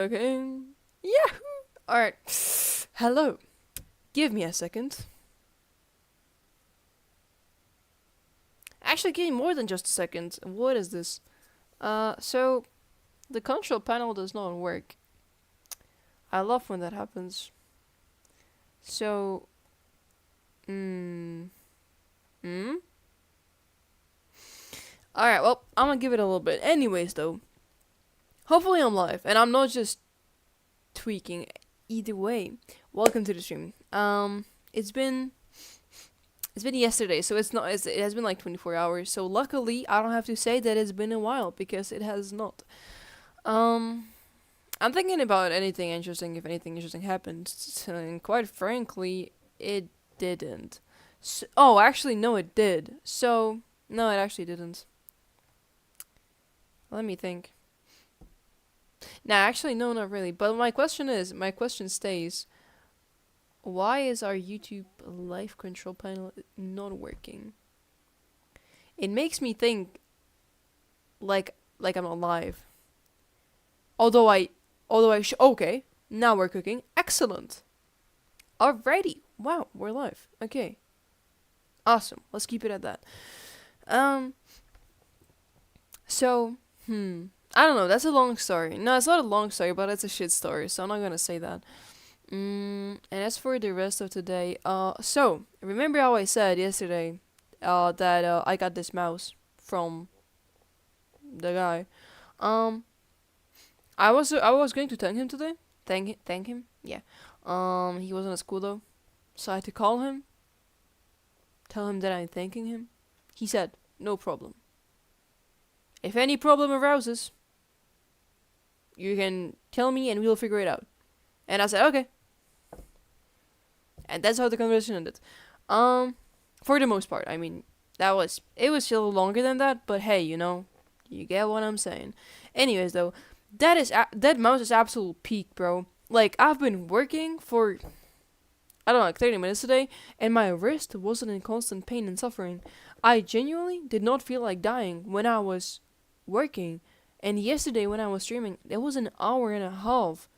Okay. Yahoo! Alright. Hello. Give me a second. Actually, give me more than just a second. What is this? So the control panel does not work. I love when that happens. So, hmm. Alright, well, I'm gonna give it a little bit. Anyways, though, hopefully I'm live, and I'm not just tweaking. Either way, welcome to the stream. It's been yesterday, so it has been like 24 hours. So luckily, I don't have to say that it's been a while because it has not. Um, I'm thinking about anything interesting if anything interesting happened, and quite frankly, it didn't. Actually, no, it did. So no, it actually didn't. Let me think. Nah, actually, no, not really. But my question stays: why is our YouTube live control panel not working? It makes me think like I'm not live. Okay, now we're cooking. Excellent. Alrighty. Wow, we're live. Okay. Awesome. Let's keep it at that. Um. So, I don't know. That's a long story. No, it's not a long story, but it's a shit story. So I'm not gonna say that. And as for the rest of today, so remember how I said yesterday, that I got this mouse from the guy. Um, I was going to thank him today. Thank him. Yeah. He wasn't at school though, so I had to call him, tell him that I'm thanking him. He said, "No problem. If any problem arises, you can tell me and we'll figure it out." And I said, "Okay." And that's how the conversation ended. For the most part. I mean, it was still longer than that, but hey, you get what I'm saying. Anyways, though, that mouse is absolute peak, bro. Like I've been working for I don't know, like 30 minutes today, and my wrist wasn't in constant pain and suffering. I genuinely did not feel like dying when I was working. And yesterday when I was streaming, it was an hour and a half.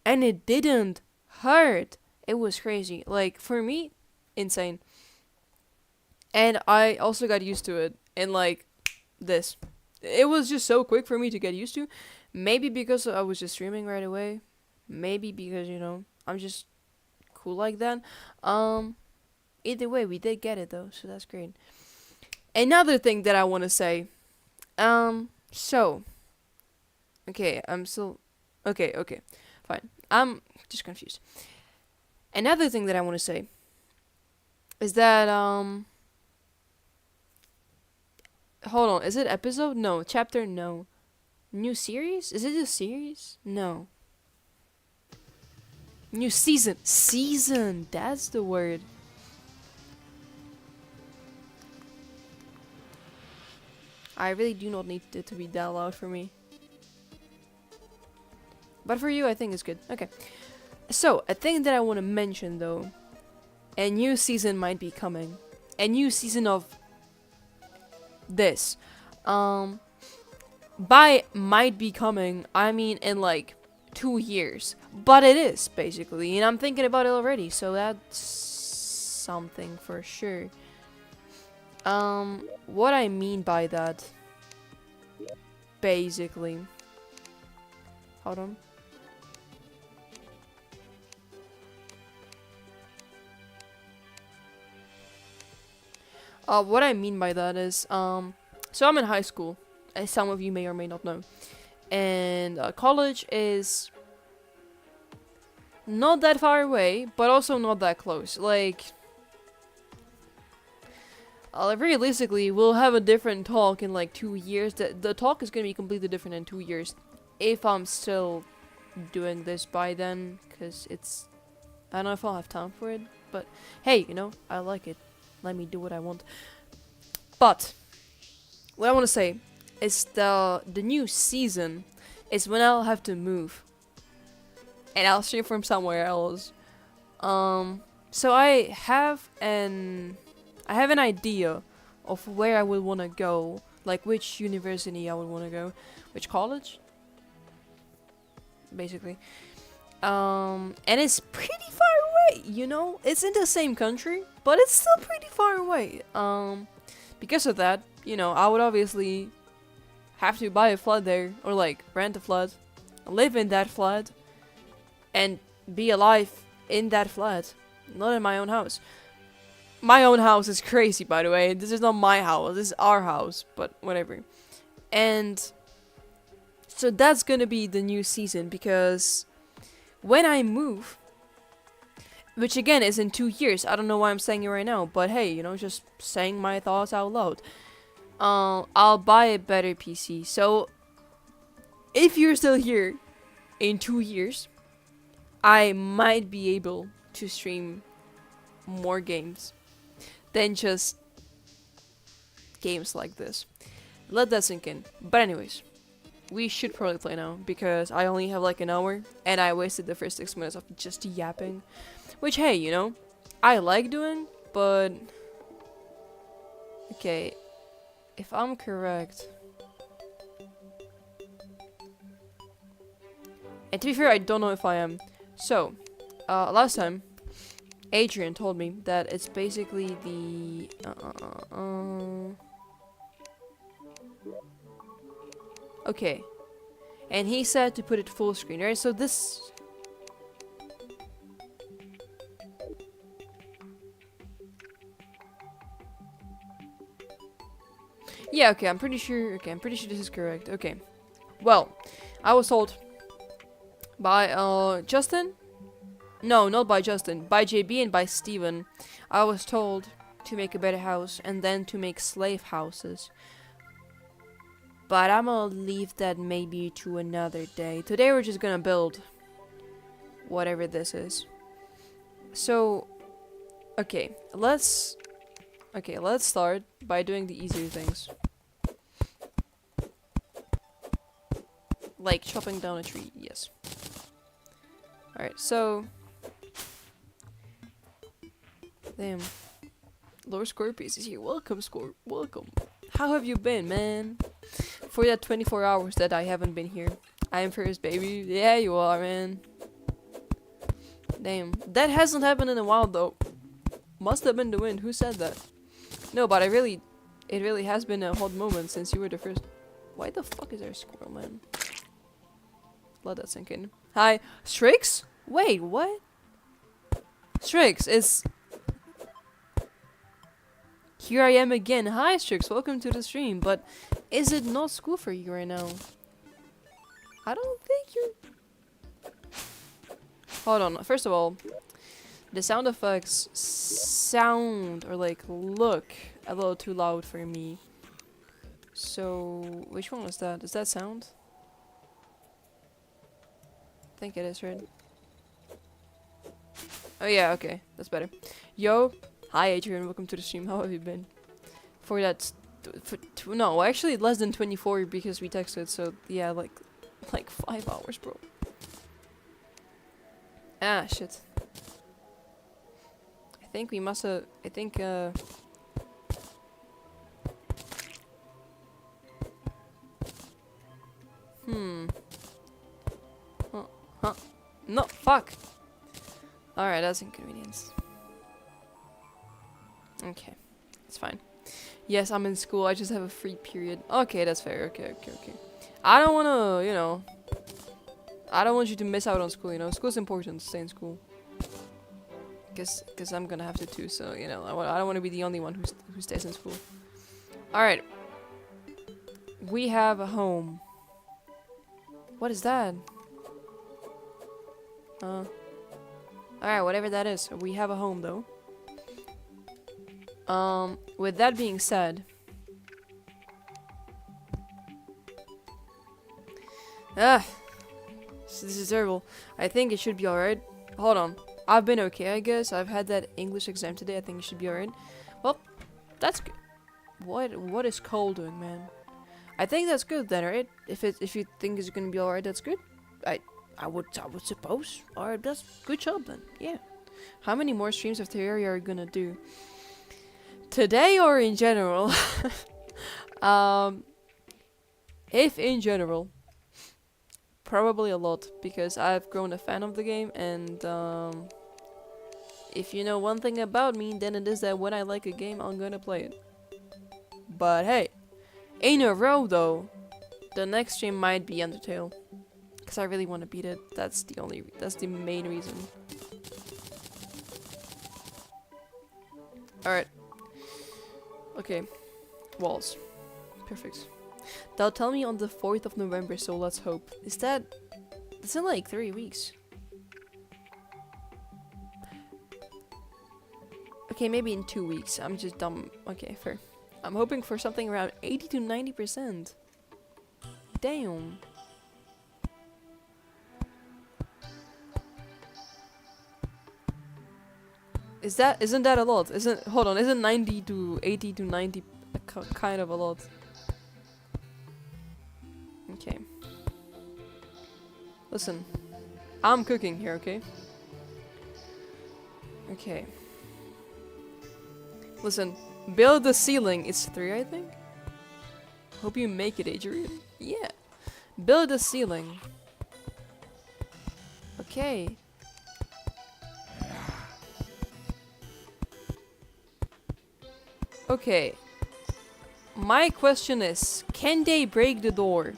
And it didn't hurt. It was crazy. Like, for me, insane. And I also got used to it. And, like, this. It was just so quick for me to get used to. Maybe because I was just streaming right away. Maybe because, I'm just cool like that. Either way, we did get it, though. So that's great. Another thing that I want to say. So. Okay, I'm still... Okay. Fine. I'm just confused. Another thing that I want to say is that hold on, is it episode? No, chapter? No. New series? Is it a series? No. New season. Season, that's the word. I really do not need it to be that loud for me. But for you, I think it's good. Okay. So, a thing that I want to mention though, a new season might be coming. A new season of this. By might be coming, I mean in like 2 years. But it is, basically. And I'm thinking about it already, so that's something for sure. What I mean by that, basically. Hold on. What I mean by that is, so I'm in high school, as some of you may or may not know. And college is not that far away, but also not that close. Like, realistically, we'll have a different talk in like 2 years. The talk is going to be completely different in 2 years. If I'm still doing this by then, because I don't know if I'll have time for it. But hey, I like it. Let me do what I want. But what I want to say is the new season is when I'll have to move, and I'll stream from somewhere else. So I have an idea of where I would want to go, like which university I would want to go, which college. basically. And it's pretty far away, you know? It's in the same country, but it's still pretty far away. Because of that, you know, I would obviously have to buy a flat there, or like rent a flat, live in that flat, and be alive in that flat, not in my own house. My own house is crazy, by the way. This is not my house, this is our house, but whatever. And so that's gonna be the new season, because when I move, which again is in 2 years, I don't know why I'm saying it right now, but hey, you know, just saying my thoughts out loud. I'll buy a better PC. So if you're still here in 2 years, I might be able to stream more games than just games like this. Let that sink in. But anyways, we should probably play now, because I only have like an hour and I wasted the first 6 minutes of just yapping. Which, hey, you know, I like doing, but okay, if I'm correct, and to be fair, I don't know if I am. So, last time, Adrian told me that it's basically the okay, and he said to put it full screen, right? So this. Yeah, okay, I'm pretty sure this is correct. Okay. Well, I was told by Justin? No, not by Justin, by JB and by Steven. I was told to make a better house and then to make slave houses. But I'm gonna leave that maybe to another day. Today we're just gonna build whatever this is. So, okay, let's start by doing the easier things. Like chopping down a tree, yes. Alright, so. Damn. Lord Scorpius is here. Welcome, Scorp. Welcome. How have you been, man? For that 24 hours that I haven't been here. I am first, baby. Yeah, you are, man. Damn. That hasn't happened in a while, though. Must have been the wind. Who said that? No, but it really has been a hot moment since you were the first. Why the fuck is there a squirrel, man? Let that sink in. Hi. Strix? Wait, what? Strix, it's... Here I am again. Hi, Strix. Welcome to the stream. But is it not school for you right now? I don't think you're... Hold on. First of all, the sound effects sound or like look a little too loud for me. So, which one was that? Is that sound? I think it is, right? Oh yeah, okay. That's better. Yo. Hi Adrian, welcome to the stream. How have you been? For that... no, actually less than 24 because we texted, so yeah, like 5 hours, bro. Ah, shit. I think we must have... I think, Huh. No, fuck! Alright, that's inconvenience. Okay. It's fine. Yes, I'm in school. I just have a free period. Okay, that's fair. Okay. I don't wanna, you know... I don't want you to miss out on school, you know? School's important. Stay in school. Cause I'm gonna have to too, so, you know, I don't want to be the only one who stays in school. Alright. We have a home. What is that? Alright, whatever that is. We have a home, though. With that being said... this is terrible. I think it should be alright. Hold on. I've been okay, I guess. I've had that English exam today. I think it should be alright. Well, that's good. What is Cole doing, man? I think that's good then, right? If you think it's gonna be alright, that's good. I would suppose. Alright, that's good job then. Yeah. How many more streams of Terraria are you gonna do? Today or in general? If in general, probably a lot, because I've grown a fan of the game, and if you know one thing about me, then it is that when I like a game, I'm gonna play it. But hey, in a row though, the next stream might be Undertale, because I really want to beat it. That's the main reason. Alright. Okay. Walls. Perfect. They'll tell me on the 4th of November, so let's hope. It's in like 3 weeks. Okay, maybe in 2 weeks. I'm just dumb. Okay, fair. I'm hoping for something around 80 to 90%. Damn. Isn't that a lot? Isn't 90 to 80 to 90 kind of a lot? Okay. Listen. I'm cooking here, okay? Okay. Listen. Build the ceiling. It's 3, I think? Hope you make it, Adrian. Yeah. Build the ceiling. Okay. Okay. My question is, can they break the door?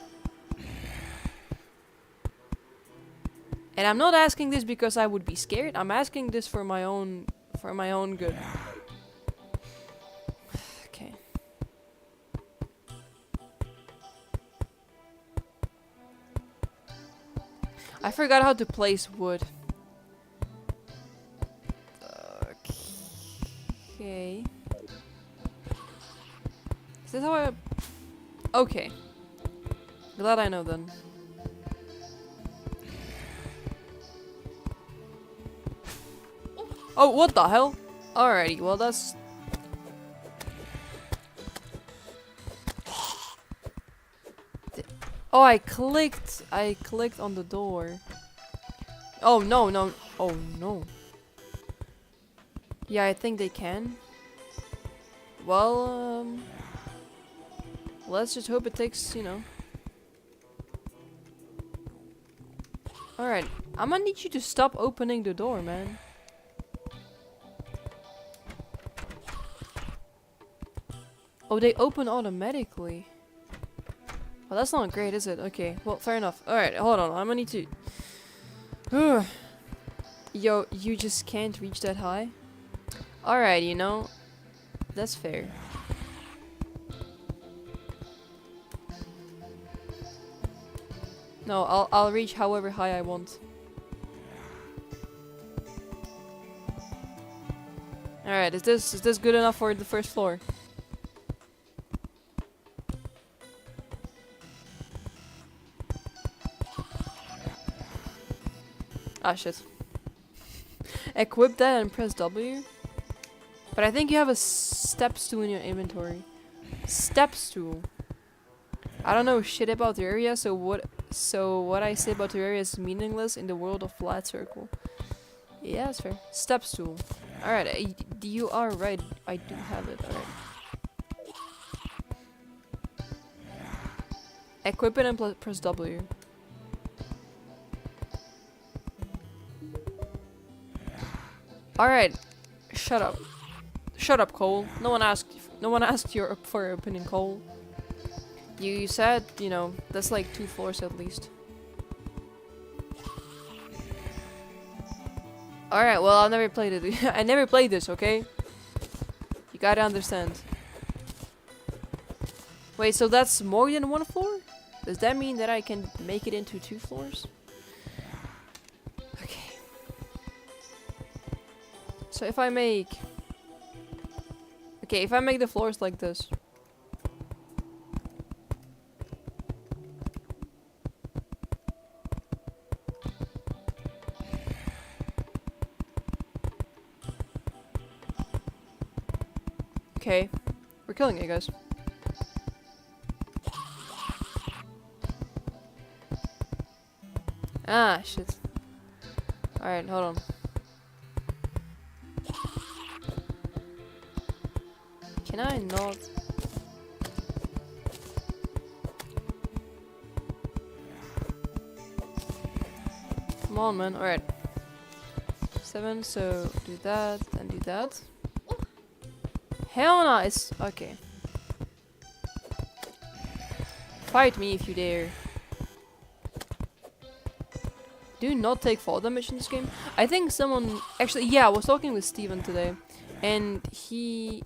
And I'm not asking this because I would be scared. I'm asking this for my own good. Okay. I forgot how to place wood. Okay. Is this how I... Okay. Glad I know then. Oh, what the hell? Alrighty, well that's... Oh, I clicked on the door. Oh, no. Oh, no. Yeah, I think they can. Well, let's just hope it takes, you know. Alright, I'm gonna need you to stop opening the door, man. Oh, they open automatically. Well, that's not great, is it? Okay, well, fair enough. Alright, hold on, I'm gonna need to... Yo, you just can't reach that high? Alright, you know, that's fair. No, I'll reach however high I want. Alright, is this good enough for the first floor? Ah, shit. Equip that and press W. But I think you have a step stool in your inventory. Step stool. I don't know shit about Terraria, so what I say about Terraria is meaningless in the world of flat circle. Yeah, that's fair. Step stool. Alright, you are right. I do have it. Alright. Equip it and press W. Alright. Shut up. Shut up, Cole. No one asked for your opinion, Cole. You said, you know, that's like 2 floors at least. Alright, well, I've never played it. I never played this, okay? You gotta understand. Wait, so that's more than 1 floor? Does that mean that I can make it into 2 floors? Okay. So if I make... Okay, if I make the floors like this... Okay, we're killing it, guys. Ah, shit. Alright, hold on. Can I not? Come on, man. Alright. 7, so do that, and do that. Hell no, it's... Okay. Fight me if you dare. Do not take fall damage in this game. I think someone... Actually, yeah, I was talking with Steven today. And he...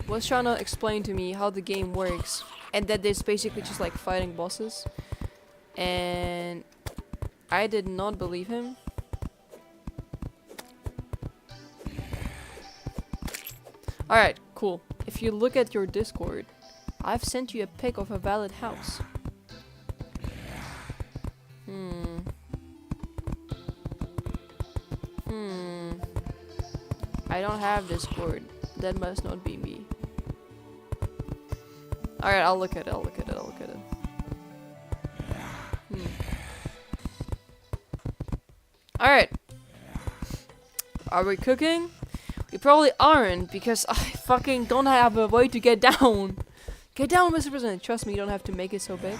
was trying to explain to me how the game works. And that there's basically just like fighting bosses. And... I did not believe him. Alright, cool. If you look at your Discord, I've sent you a pic of a valid house. I don't have Discord. That must not be me. Alright, I'll look at it, I'll look at it, I'll look at it. Alright. Are we cooking? We probably aren't, because I fucking don't have a way to get down. Get down, Mr. President. Trust me, you don't have to make it so big.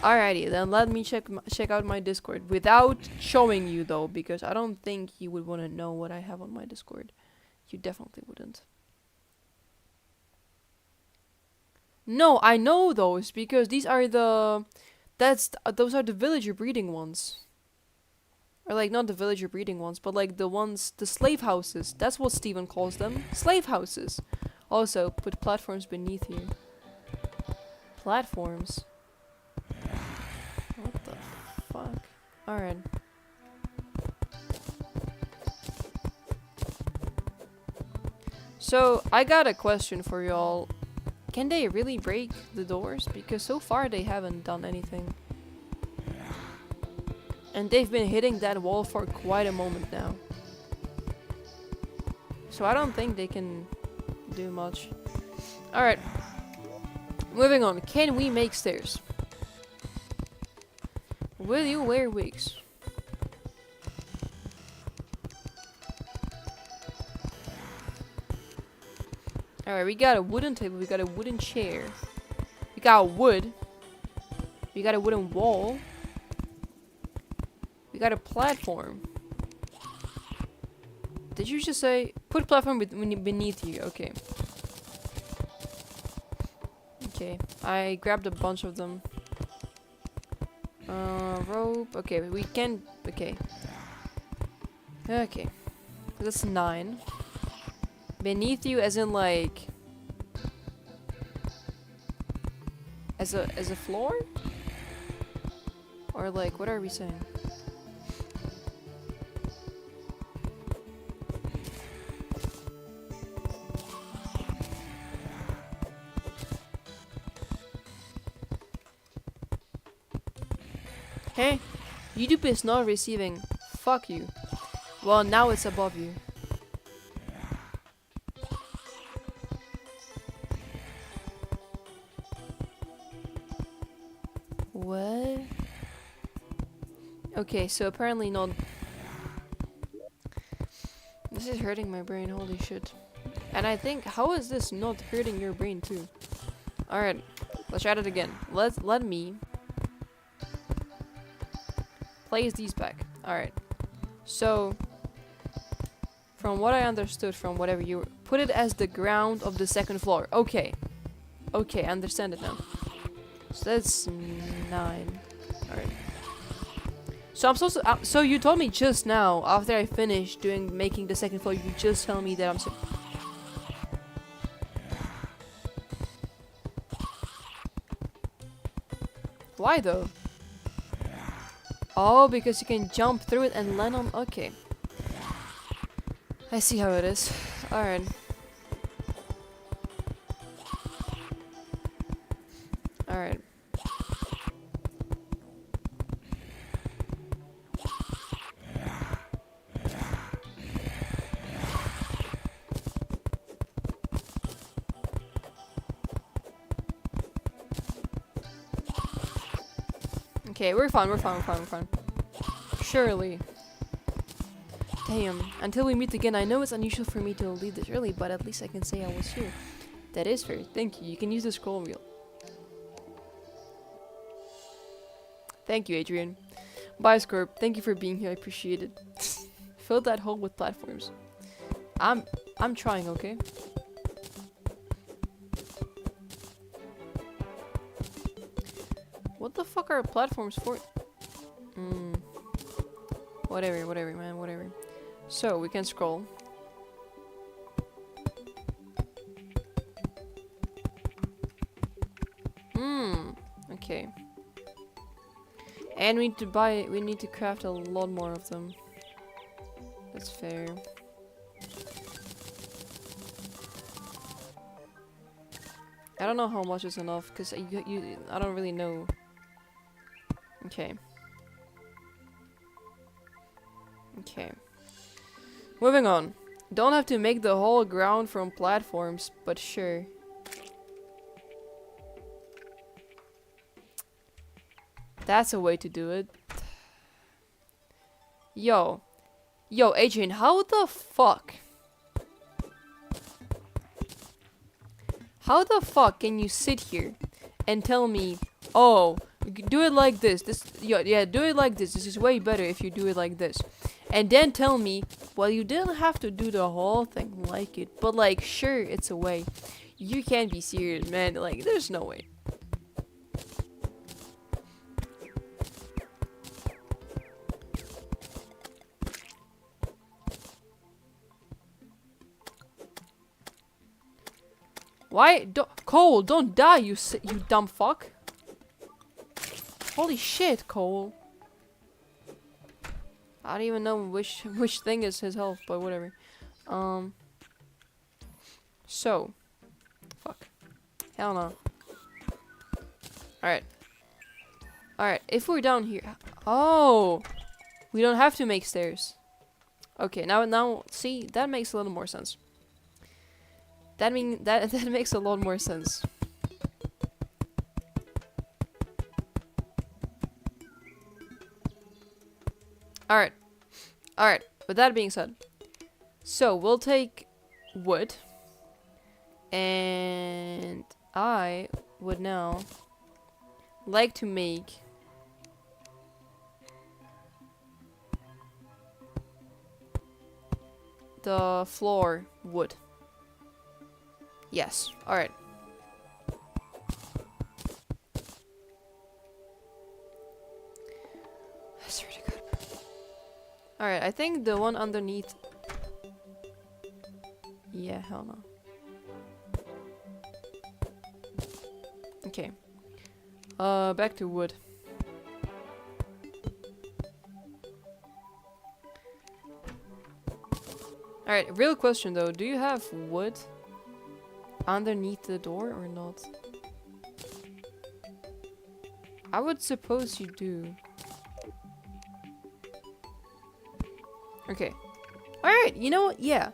Alrighty, then let me check out my Discord. Without showing you, though, because I don't think you would want to know what I have on my Discord. You definitely wouldn't. No, I know those, because these are the... those are the villager breeding ones. Or like, not the villager breeding ones, but like the ones, the slave houses. That's what Steven calls them. Slave houses. Also, put platforms beneath you. Platforms? What the fuck? Alright. So, I got a question for y'all. Can they really break the doors? Because so far they haven't done anything. And they've been hitting that wall for quite a moment now. So I don't think they can do much. Alright. Moving on. Can we make stairs? Will you wear wigs? Alright, we got a wooden table, we got a wooden chair. We got wood. We got a wooden wall. We got a platform. Did you just say put platform beneath you? Okay. Okay. I grabbed a bunch of them. Rope. Okay, we can. Okay. Okay. That's 9. Beneath you, as in like. As a floor? Or like, what are we saying? Hey, YouTube is not receiving. Fuck you. Well, now it's above you. What? Okay, so apparently not. This is hurting my brain, holy shit. And I think, how is this not hurting your brain too? Alright, let's try it again. Let me place these back. Alright. So, from what I understood from whatever you put it as the ground of the second floor. Okay. Okay, I understand it now. So that's 9. Alright. So I'm supposed to, so you told me just now, after I finished making the second floor, you just tell me that I'm so... Why though? Oh, because you can jump through it and land on... Okay. I see how it is. Alright. Alright. Okay, we're fine. Surely. Damn. Until we meet again, I know it's unusual for me to leave this early, but at least I can say I was here. That is fair. Thank you. You can use the scroll wheel. Thank you, Adrian. Bioscorp, thank you for being here. I appreciate it. Fill that hole with platforms. I'm trying, okay? What the fuck are platforms for? Whatever, man, whatever. So, we can scroll. Okay. And we need to craft a lot more of them. That's fair. I don't know how much is enough, because I don't really know. Okay. Okay. Moving on. Don't have to make the whole ground from platforms, but sure. That's a way to do it. Yo, Adrian, how the fuck? How the fuck can you sit here and tell me, oh, do it like this. Yeah, do it like this. This is way better if you do it like this. And then tell me, well, you didn't have to do the whole thing like it, but like, sure, it's a way. You can't be serious, man. Like, there's no way. Why? Cole, don't die, you dumb fuck. Holy shit, Cole. I don't even know which thing is his health, but whatever. So. Fuck. Hell no. Alright. Alright, if we're down here. Oh! We don't have to make stairs. Okay, now, see, that makes a little more sense. That makes a lot more sense. Alright. Alright, with that being said. So, we'll take wood. And I would now like to make the floor wood. Yes, alright. I swear to God. Alright, I think the one underneath. Yeah, hell no. Okay. Back to wood. Alright, real question though. Do you have wood underneath the door or not? I would suppose you do. Okay. Alright, you know what? Yeah.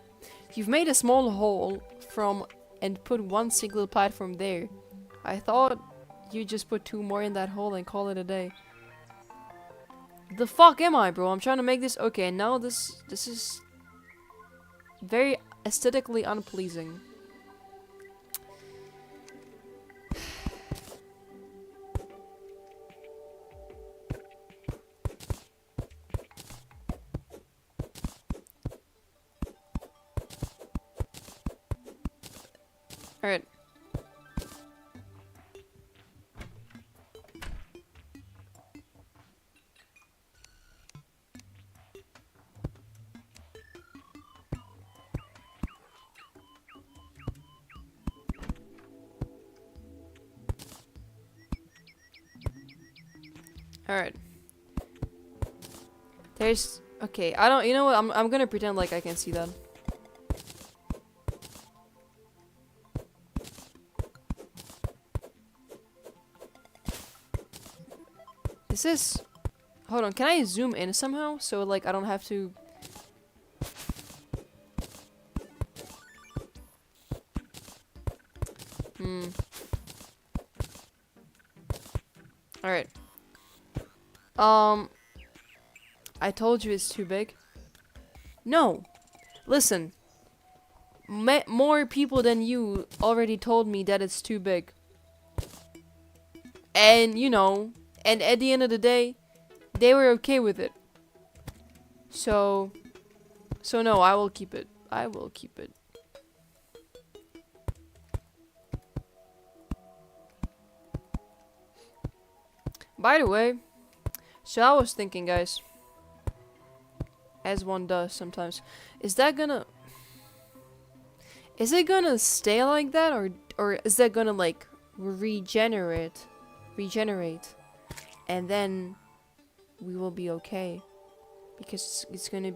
You've made a small hole from and put one single platform there. I thought you just put 2 more in that hole and call it a day. The fuck am I, bro? I'm trying to make this okay. Now this is very aesthetically unpleasing. Alright. Alright. There's... Okay, I don't... You know what? I'm gonna pretend like I can see that. This is... Hold on, can I zoom in somehow? So, like, I don't have to... Alright. I told you it's too big. No. Listen. More people than you already told me that it's too big. And, you know, And at the end of the day, they were okay with it. So no, I will keep it. I will keep it. By the way, so I was thinking, guys, as one does sometimes, is it gonna stay like that, or is that gonna like regenerate, and then we will be okay? Because it's gonna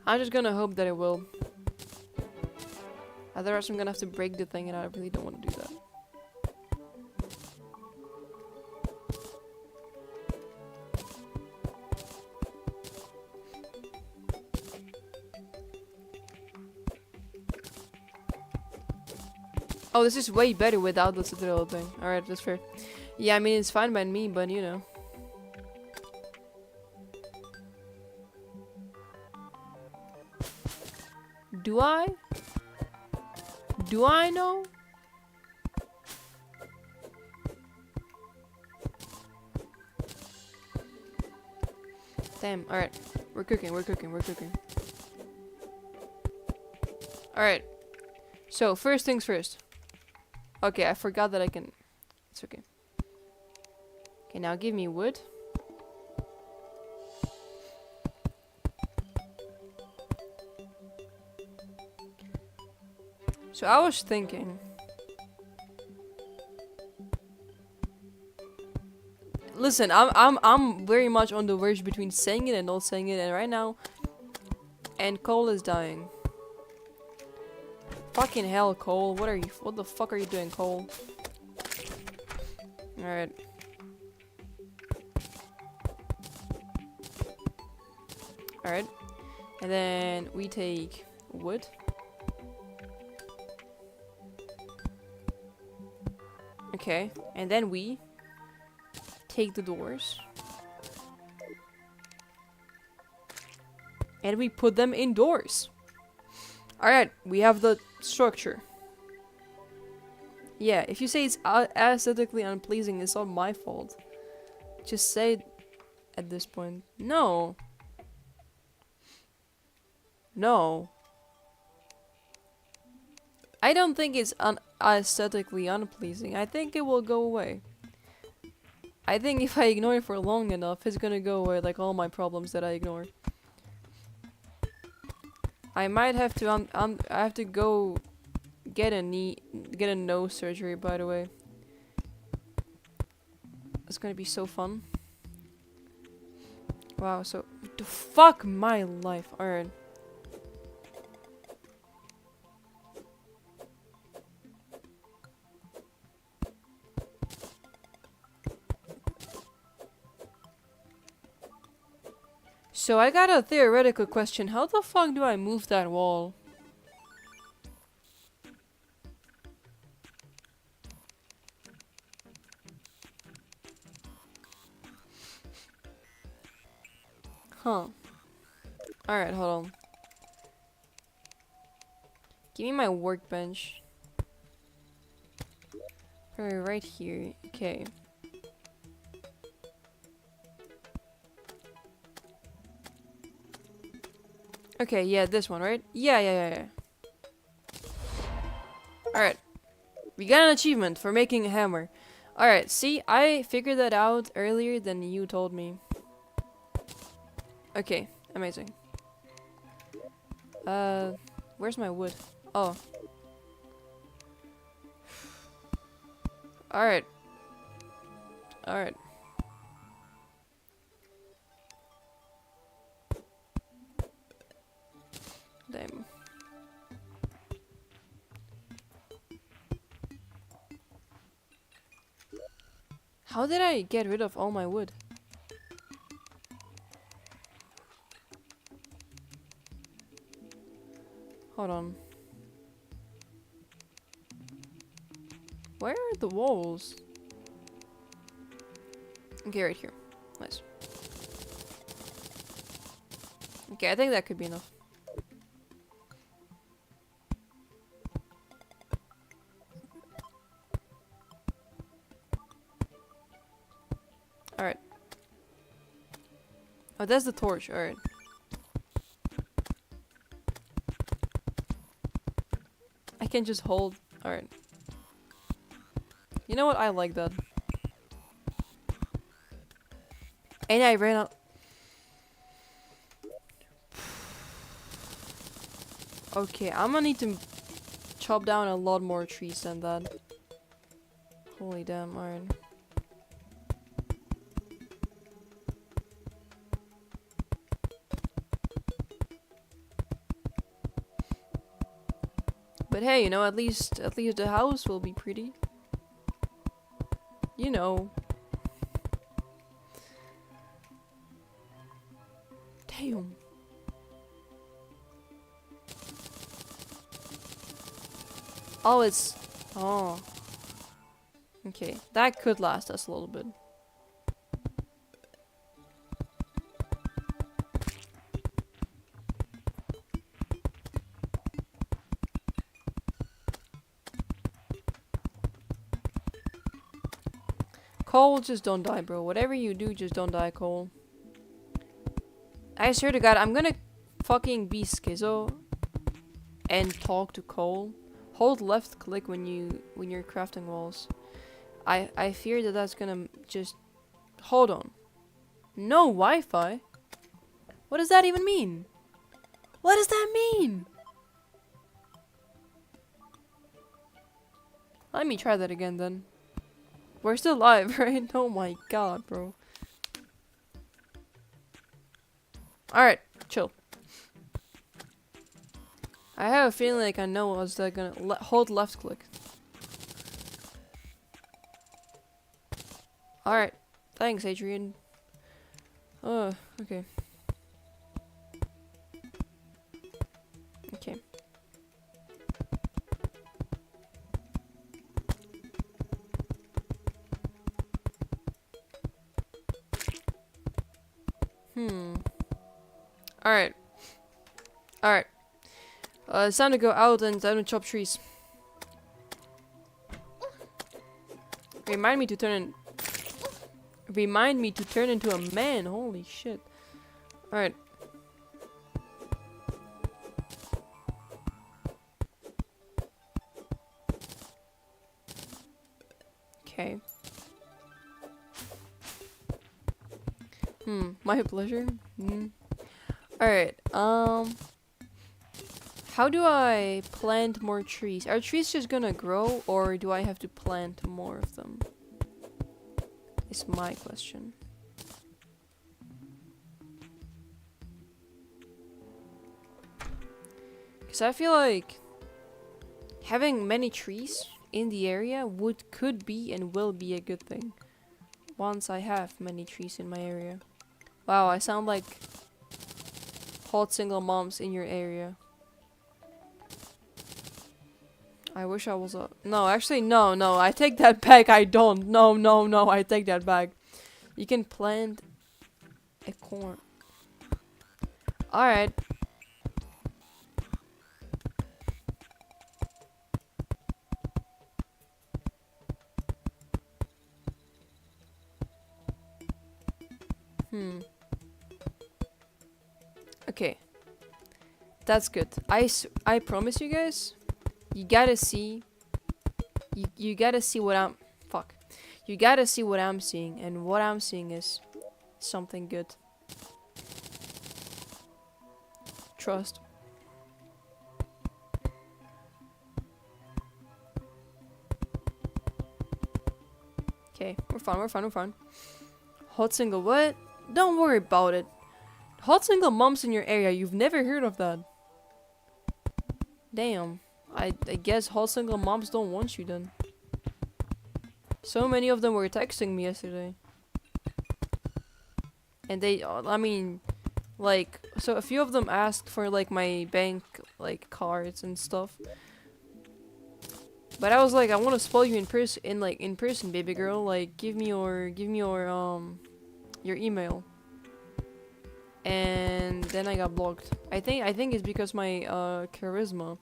I'm just gonna hope that it will. Otherwise I'm gonna have to break the thing, and I really don't want to do that. Oh, this is way better without the citadel thing. Alright, that's fair. Yeah, I mean, it's fine by me, but you know. Do I? Do I know? Damn, alright. We're cooking. Alright. So, first things first. Okay, I forgot that I can... It's okay. Okay, now give me wood. So I was thinking... Listen, I'm very much on the verge between saying it and not saying it, and right now... And Cole is dying. Fucking hell, Cole. What the fuck are you doing, Cole? Alright. Alright. And then we take wood. Okay. And then we take the doors. And we put them indoors. Alright, we have the structure. Yeah, if you say it's aesthetically unpleasing, it's not my fault. Just say it at this point. No. No. I don't think it's aesthetically unpleasing. I think it will go away. I think if I ignore it for long enough, it's gonna go away, like all my problems that I ignore. I might have to I have to go get a nose surgery, by the way. It's gonna be so fun. Wow, so fuck my life. Alright. So I got a theoretical question. How the fuck do I move that wall? Huh. Alright, hold on. Give me my workbench. Right here. Okay. Okay, yeah, this one, right? Yeah. Alright. We got an achievement for making a hammer. Alright, see, I figured that out earlier than you told me. Okay, amazing. Where's my wood? Oh. Alright. Alright. Damn. How did I get rid of all my wood? Hold on. Where are the walls? Okay, right here. Nice. Okay, I think that could be enough. Alright. Oh, that's the torch. Alright. I can just hold. Alright. You know what? I like that. And I ran out. Okay, I'm gonna need to chop down a lot more trees than that. Holy damn, alright. But hey, you know, at least the house will be pretty. You know. Damn. Oh, it's... Oh. Okay, that could last us a little bit. Cole, just don't die, bro. Whatever you do, just don't die, Cole. I swear to God, I'm gonna fucking be schizo and talk to Cole. Hold left click when you're crafting walls. I fear that that's gonna just... Hold on. No Wi-Fi? What does that even mean? What does that mean? Let me try that again then. We're still live, right? Oh my god, bro. Alright, chill. I have a feeling like I know what's that gonna... hold left click. Alright. Thanks, Adrian. Okay. Okay. Alright. Alright. It's time to go out and time to chop trees. Remind me to turn into a man. Holy shit. Alright. Okay. My pleasure. Alright, how do I plant more trees? Are trees just gonna grow, or do I have to plant more of them? Is my question. Because I feel like having many trees in the area could be and will be a good thing. Once I have many trees in my area. Wow, I sound like hot single moms in your area. I wish I was a... No, actually, no. I take that back. I don't. No. I take that back. You can plant a corn. Alright. Okay. That's good. I promise you guys, you gotta see... You gotta see what I'm... Fuck. You gotta see what I'm seeing, and what I'm seeing is something good. Trust. Okay, we're fine. Hot single what? Don't worry about it. Hot single moms in your area, you've never heard of that. Damn. I guess hot single moms don't want you then. So many of them were texting me yesterday. And they, I mean, like, so a few of them asked for like my bank, like, cards and stuff. But I was like, I want to spoil you in person, baby girl. Like, give me your email. And then I got blocked. I think it's because my charisma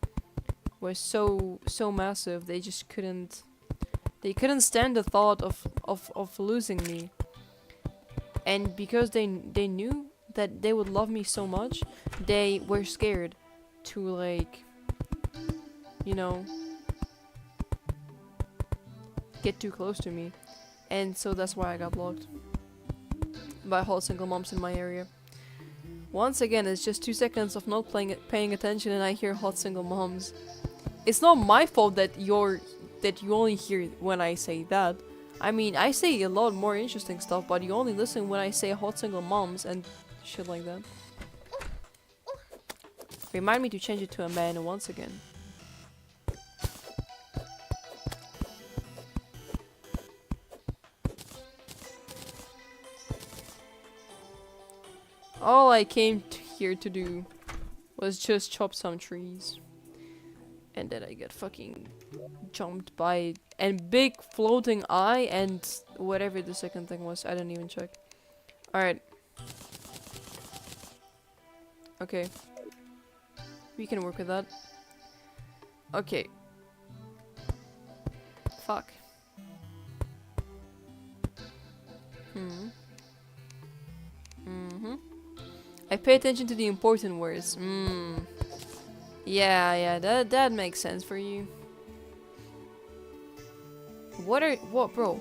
was so massive. They couldn't stand the thought of losing me. And because they knew that they would love me so much, they were scared to like, you know, get too close to me. And so that's why I got blocked by hot single moms in my area. Once again, it's just 2 seconds of not paying attention and I hear hot single moms. It's not my fault that you only hear when I say that. I mean, I say a lot more interesting stuff, but you only listen when I say hot single moms and shit like that. Remind me to change it to a man once again. All I came here to do was just chop some trees. And then I get fucking jumped by and big floating eye and whatever the second thing was. I didn't even check. Alright. Okay. We can work with that. Okay. Fuck. I pay attention to the important words. Yeah, that makes sense for you. What, bro?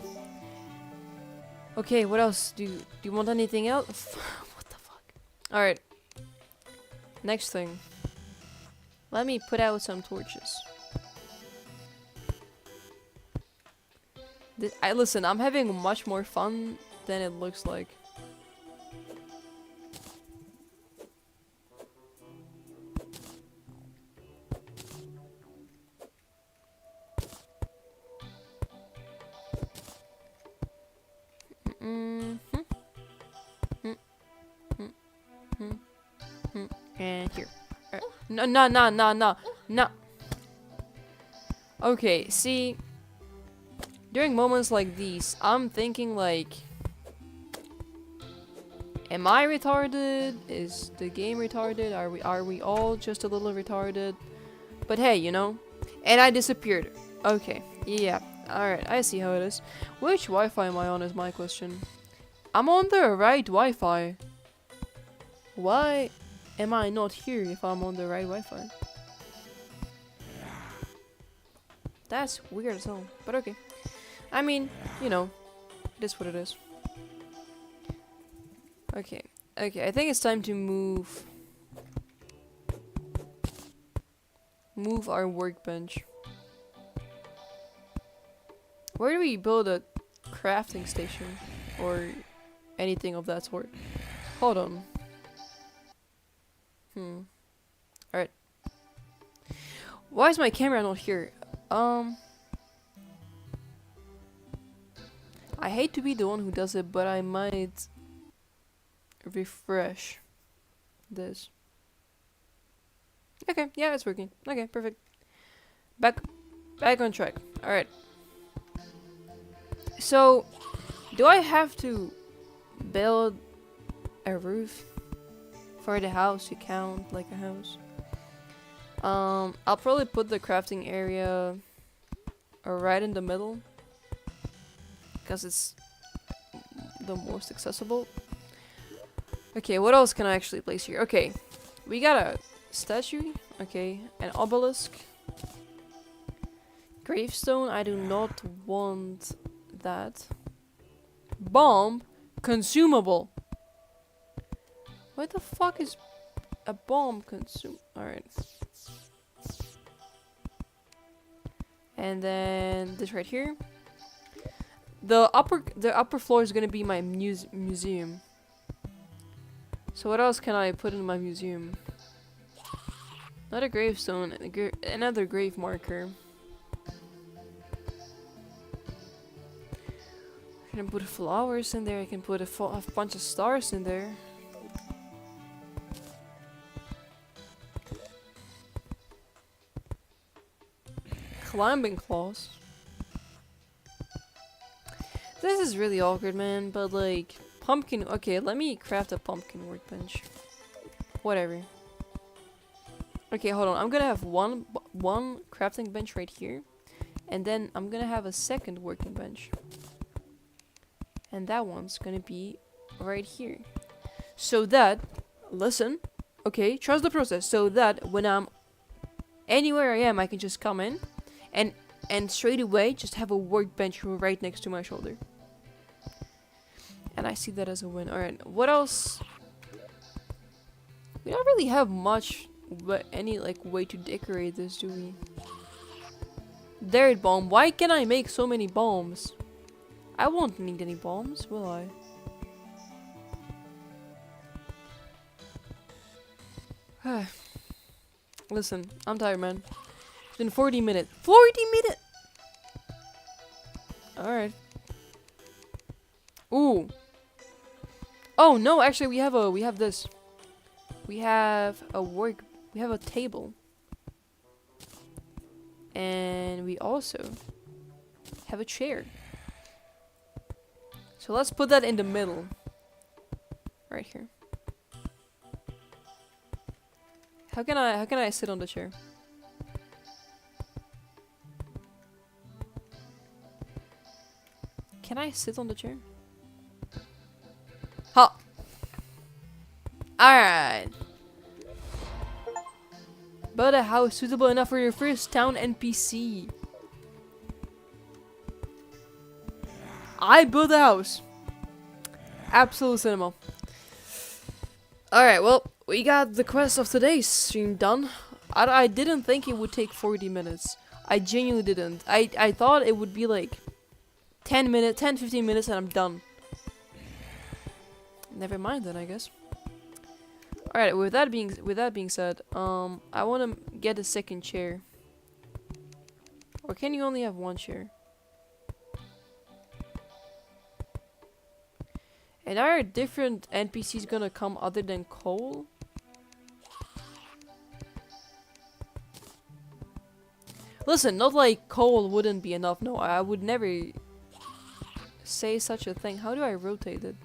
Okay, what else? Do you want anything else? What the fuck? Alright. Next thing. Let me put out some torches. Listen, I'm having much more fun than it looks like. And here. No. Okay, see, during moments like these, I'm thinking like, am I retarded? Is the game retarded? Are we all just a little retarded? But hey, you know, and I disappeared. Okay, yeah, alright, I see how it is. Which Wi-Fi am I on is my question. I'm on the right Wi-Fi. Why am I not here if I'm on the right Wi-Fi? That's weird as hell, but okay. I mean, you know, it is what it is. Okay, I think it's time to move our workbench. Where do we build a crafting station or anything of that sort? Hold on. Alright. Why is my camera not here? I hate to be the one who does it, but I might refresh this. Okay, yeah, it's working. Okay, perfect. Back on track. Alright. So, do I have to build a roof for the house to count like a house? I'll probably put the crafting area right in the middle, because it's the most accessible. Okay, what else can I actually place here? Okay, we got a statue. Okay, an obelisk. Gravestone, I do not want that. Bomb, consumable. What the fuck is a bomb Alright. And then this right here. The upper floor is gonna be my museum. So what else can I put in my museum? Not a gravestone, another grave marker. I can put flowers in there. I can put a bunch of stars in there. Climbing claws. This is really awkward, man, but like, pumpkin. Okay, let me craft a pumpkin workbench. Whatever. Okay, hold on. I'm gonna have one crafting bench right here. And then I'm gonna have a second working bench. And that one's gonna be right here. So that, listen, okay, trust the process. So that when I'm anywhere I am, I can just come in and straight away just have a workbench right next to my shoulder. And I see that as a win. Alright, what else? We don't really have much, but any like way to decorate this, do we? Dirt bomb. Why can I make so many bombs? I won't need any bombs, will I? Listen, I'm tired, man. It's been 40 minutes. 40 minutes! Alright. Ooh. Oh no, actually we have this. We have a table. And we also have a chair. So let's put that in the middle. Right here. How can I sit on the chair? Can I sit on the chair? Ha! Alright. Build a house suitable enough for your first town NPC. I built a house. Absolute cinema. Alright, well, we got the quest of today's stream done. I didn't think it would take 40 minutes. I genuinely didn't. I thought it would be like 10 minutes, 10-15 minutes and I'm done. Never mind then, I guess. Alright, with that being said, I want to get a second chair. Or can you only have one chair? And are different NPCs gonna come other than coal? Listen, not like coal wouldn't be enough. No, I would never say such a thing. How do I rotate it?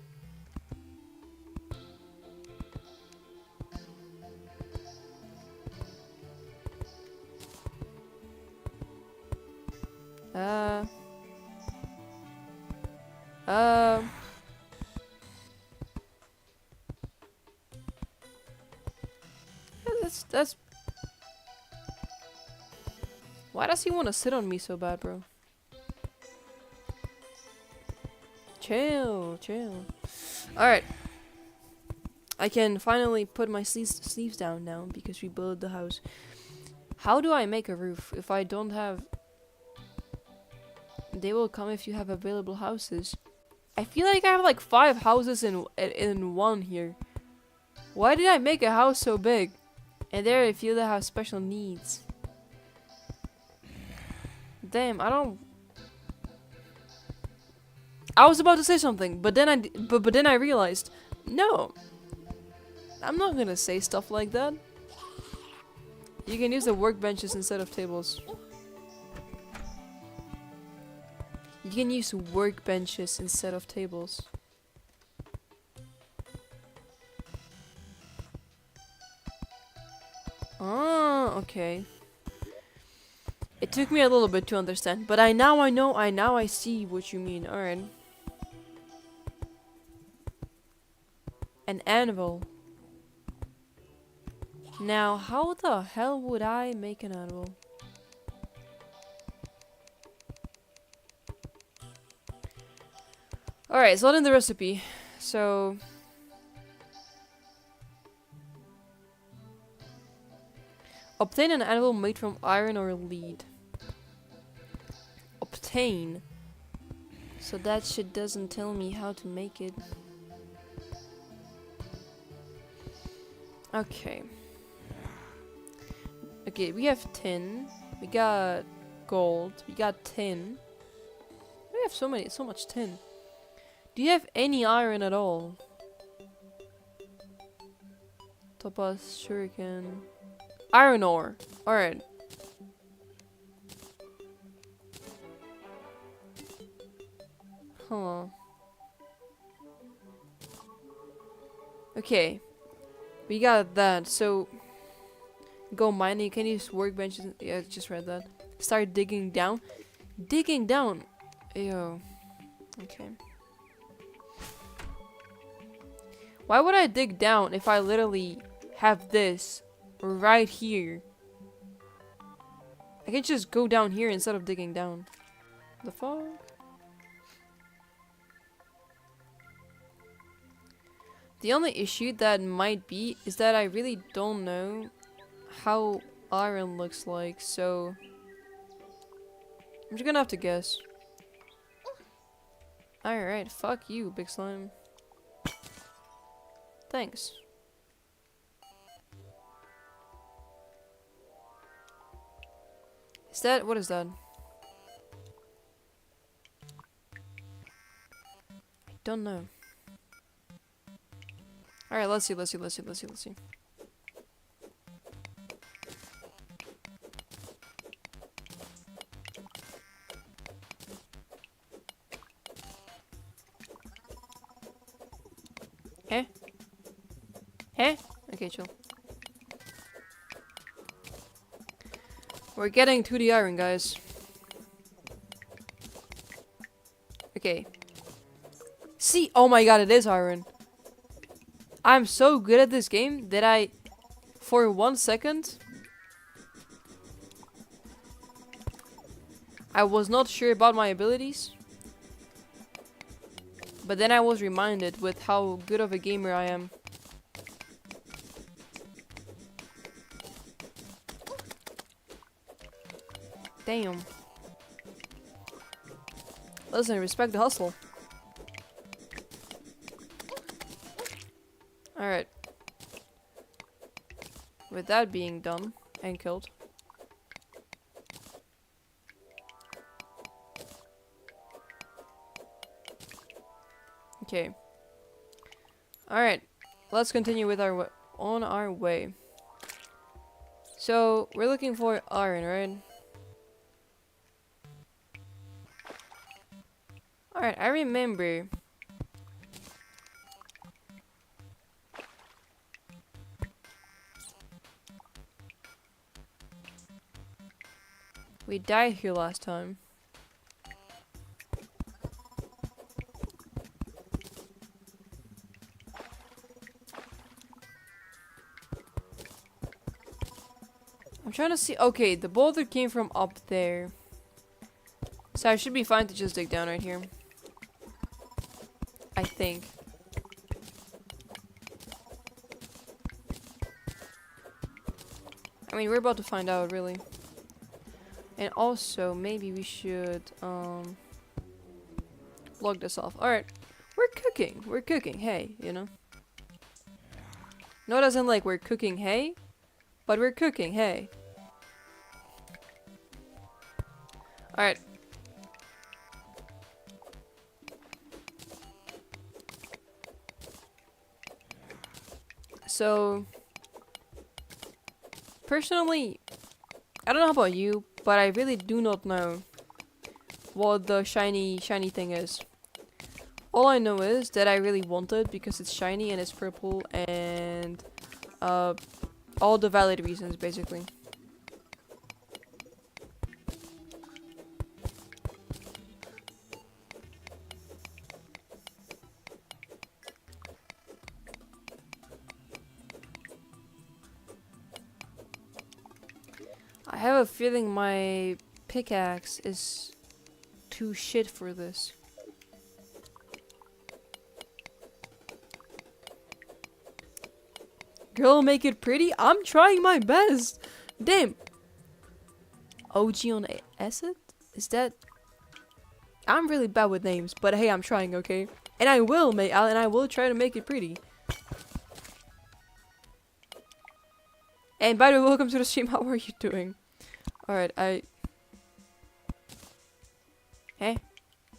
That's. Why does he want to sit on me so bad, bro? Chill. Alright. I can finally put my sleeves down now because we built the house. How do I make a roof if I don't have... They will come if you have available houses. I feel like I have like 5 houses in one here. Why did I make a house so big? And there I feel that I have special needs. Damn, I was about to say something, but then I realized, no, I'm not gonna say stuff like that. You can use the workbenches instead of tables. You can use workbenches instead of tables. Oh, okay. It took me a little bit to understand, but now I see what you mean. Alright. An anvil. Now, how the hell would I make an anvil? Alright, it's not in the recipe, so... Obtain an anvil made from iron or lead. Obtain. So that shit doesn't tell me how to make it. Okay. Okay, we have tin. We got gold. We got tin. We have so much tin. Do you have any iron at all? Topaz, shuriken. Iron ore. Alright. Huh. Okay. We got that. So go mining. Can use workbenches. Yeah, I just read that. Start digging down. Digging down. Ew. Okay. Why would I dig down if I literally have this right here? I can just go down here instead of digging down. The fuck? The only issue that might be is that I really don't know how iron looks like, so I'm just gonna have to guess. Alright, fuck you, big slime. Thanks. Is that, what is that? I don't know. Alright, let's see. Eh? Eh? Okay, chill. We're getting to the iron, guys. Okay. See? Oh my god, it is iron. I'm so good at this game that I, for 1 second, I was not sure about my abilities. But then I was reminded with how good of a gamer I am. Damn. Listen, respect the hustle. Alright. With that being done and killed. Okay. Alright. Let's continue with our on our way. So, we're looking for iron, right? Alright, I remember. We died here last time. I'm trying to see. Okay, the boulder came from up there. So I should be fine to just dig down right here. I think. I mean, we're about to find out, really. And also, maybe we should, log this off. Alright. We're cooking hay, you know? No, it doesn't like we're cooking hay, but we're cooking hay. Alright. So, personally, I don't know about you, but I really do not know what the shiny thing is. All I know is that I really want it because it's shiny and it's purple and all the valid reasons, basically. I have a feeling my pickaxe is too shit for this. Girl, make it pretty? I'm trying my best. Damn. OG on acid? Is that... I'm really bad with names, but hey, I'm trying, okay? And I will try to make it pretty. And by the way, welcome to the stream. How are you doing? Alright, Hey?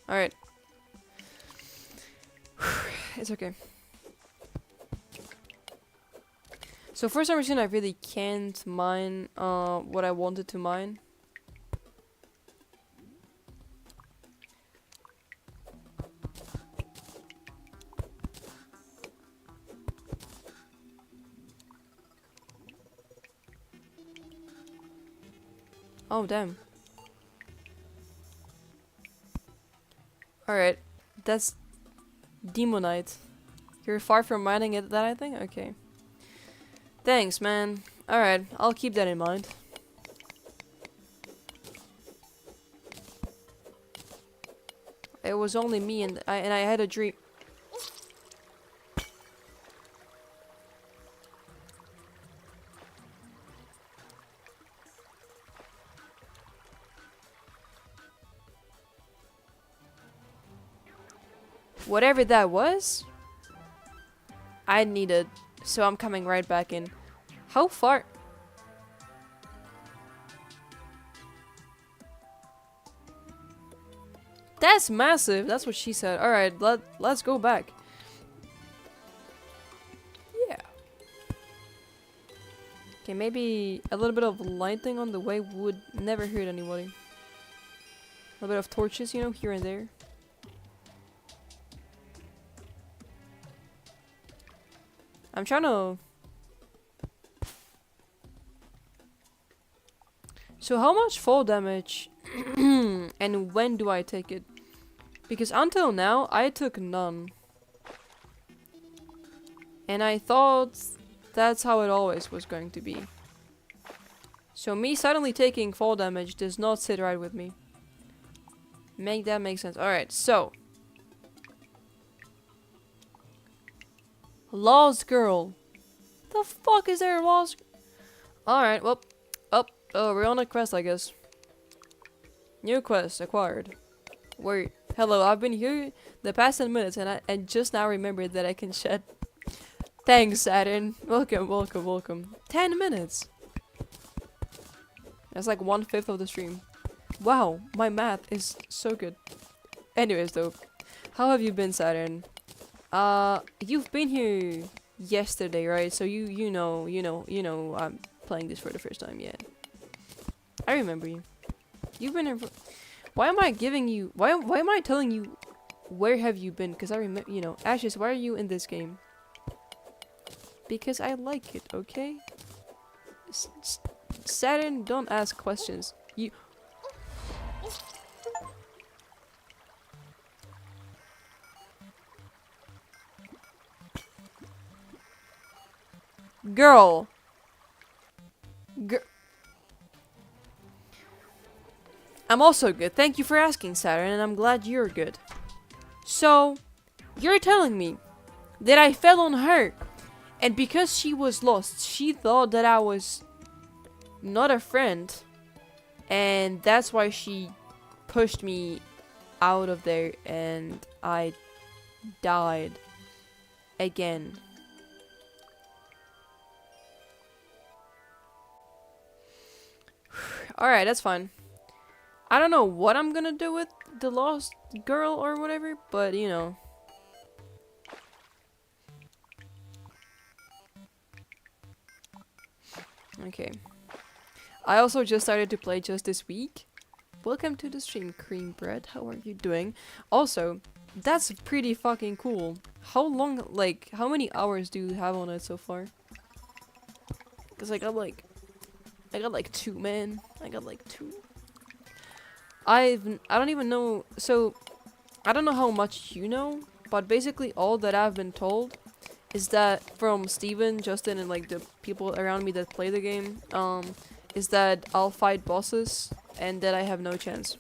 Alright. It's okay. So for some reason I really can't mine what I wanted to mine. Oh, damn. Alright. That's Demonite. You're far from mining it, that I think? Okay. Thanks, man. Alright, I'll keep that in mind. It was only me and I had a dream. Whatever that was, I needed, so I'm coming right back in. How far? That's massive. That's what she said. All right, let's go back. Yeah. Okay, maybe a little bit of lighting on the way would never hurt anybody. A bit of torches, you know, here and there. I'm trying to... So how much fall damage and when do I take it? Because until now, I took none. And I thought that's how it always was going to be. So me suddenly taking fall damage does not sit right with me. Make that make sense. Alright, so. Lost girl. The fuck is there a lost? Alright, well. Oh, we're on a quest, I guess. New quest acquired. Wait, hello, I've been here the past 10 minutes and I just now remembered that I can shed. Thanks, Saturn. Welcome. 10 minutes. That's like 1/5 of the stream. Wow, my math is so good. Anyways, though, how have you been, Saturn? You've been here yesterday, right? So you know I'm playing this for the first time, yeah. I remember you. You've been here for... Why am I giving you... Why am I telling you where have you been? Because I remember... You know, Ashes, why are you in this game? Because I like it, okay? Saturn, don't ask questions. You... Girl. I'm also good. Thank you for asking, Saturn, and I'm glad you're good. So, you're telling me that I fell on her, and because she was lost, she thought that I was not a friend, and that's why she pushed me out of there, and I died again. Alright, that's fine. I don't know what I'm gonna do with the lost girl or whatever, but you know. Okay. I also just started to play just this week. Welcome to the stream, Cream Bread. How are you doing? Also, that's pretty fucking cool. How long, like, how many hours do you have on it so far? Cause I got like 2, man. I got like 2. I don't even know, so I don't know how much you know, but basically all that I've been told is that from Steven, Justin, and like the people around me that play the game, is that I'll fight bosses and that I have no chance.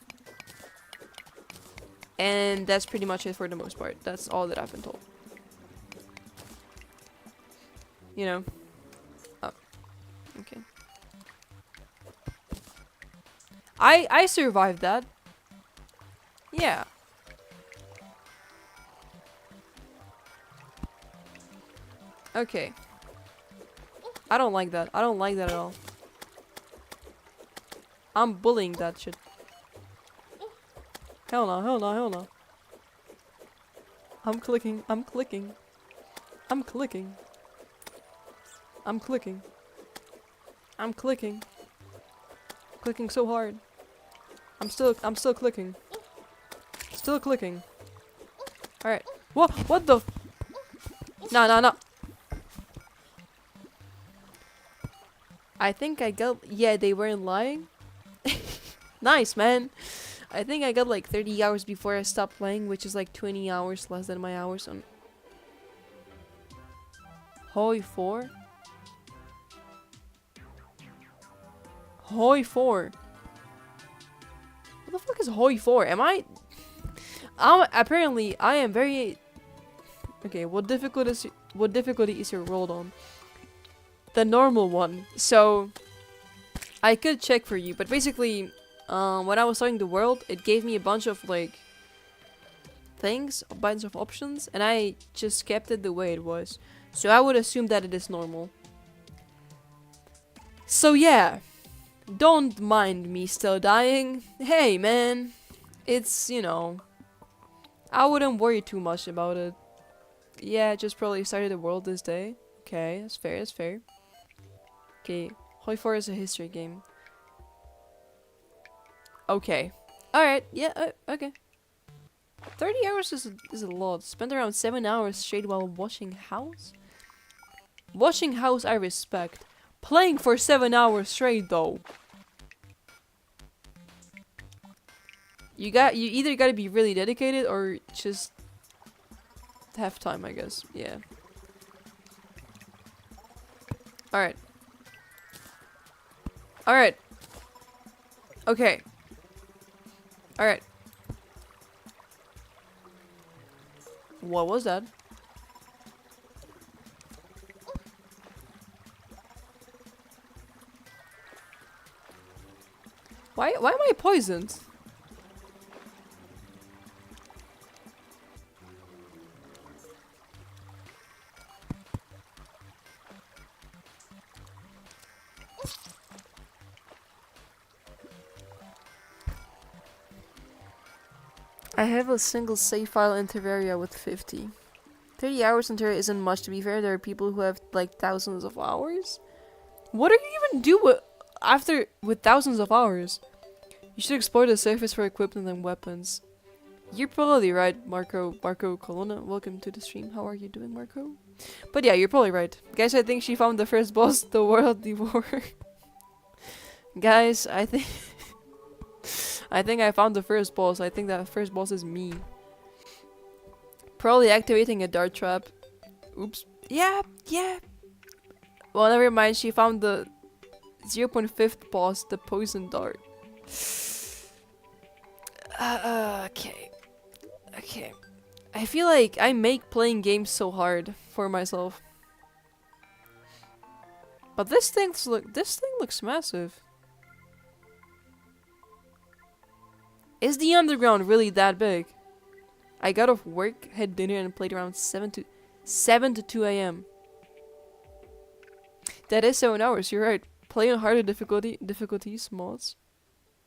And that's pretty much it for the most part. That's all that I've been told. You know? Oh. Okay. I survived that. Yeah. Okay. I don't like that. I don't like that at all. I'm bullying that shit. Hell no. I'm clicking. Clicking so hard. I'm still clicking. Still clicking. Alright. What the? No. I think I got... Yeah, they weren't lying. Nice, man. I think I got like 30 hours before I stopped playing, which is like 20 hours less than my hours on Hoi 4. Hoi 4. What the fuck is Hoi 4? Am I... apparently, I am very... Okay, what difficulty is your rolled on? The normal one. So, I could check for you, but basically, when I was starting the world, it gave me a bunch of, like, things, a bunch of options, and I just kept it the way it was. So I would assume that it is normal. So yeah, don't mind me still dying. Hey man, it's, you know, I wouldn't worry too much about it. Yeah, just probably started the world this day. Okay, that's fair, that's fair. Okay, Hoi 4 is a history game. Okay. Alright, yeah, okay. 30 hours is a lot. Spent around 7 hours straight while watching House? Watching House I respect. Playing for 7 hours straight though. You either gotta be really dedicated or just have time, I guess. Yeah. Alright. Alright. Okay. Alright. What was that? Why am I poisoned? I have a single save file in Terraria with 50. 30 hours in Terraria isn't much, to be fair. There are people who have like thousands of hours. What do you even do with thousands of hours? You should explore the surface for equipment and weapons. You're probably right, Marco Colonna. Welcome to the stream. How are you doing, Marco? But yeah, you're probably right. Guys, I think she found the first boss, the World Devourer. Guys, I think... I think I found the first boss. I think that first boss is me. Probably activating a dart trap. Oops. Yeah. Well, never mind. She found the 0.5th boss, the poison dart. Okay. I feel like I make playing games so hard for myself. But this thing looks massive. Is the underground really that big? I got off work, had dinner, and played around 7 to 2 a.m. That is 7 hours, you're right. Play on harder difficulties, mods.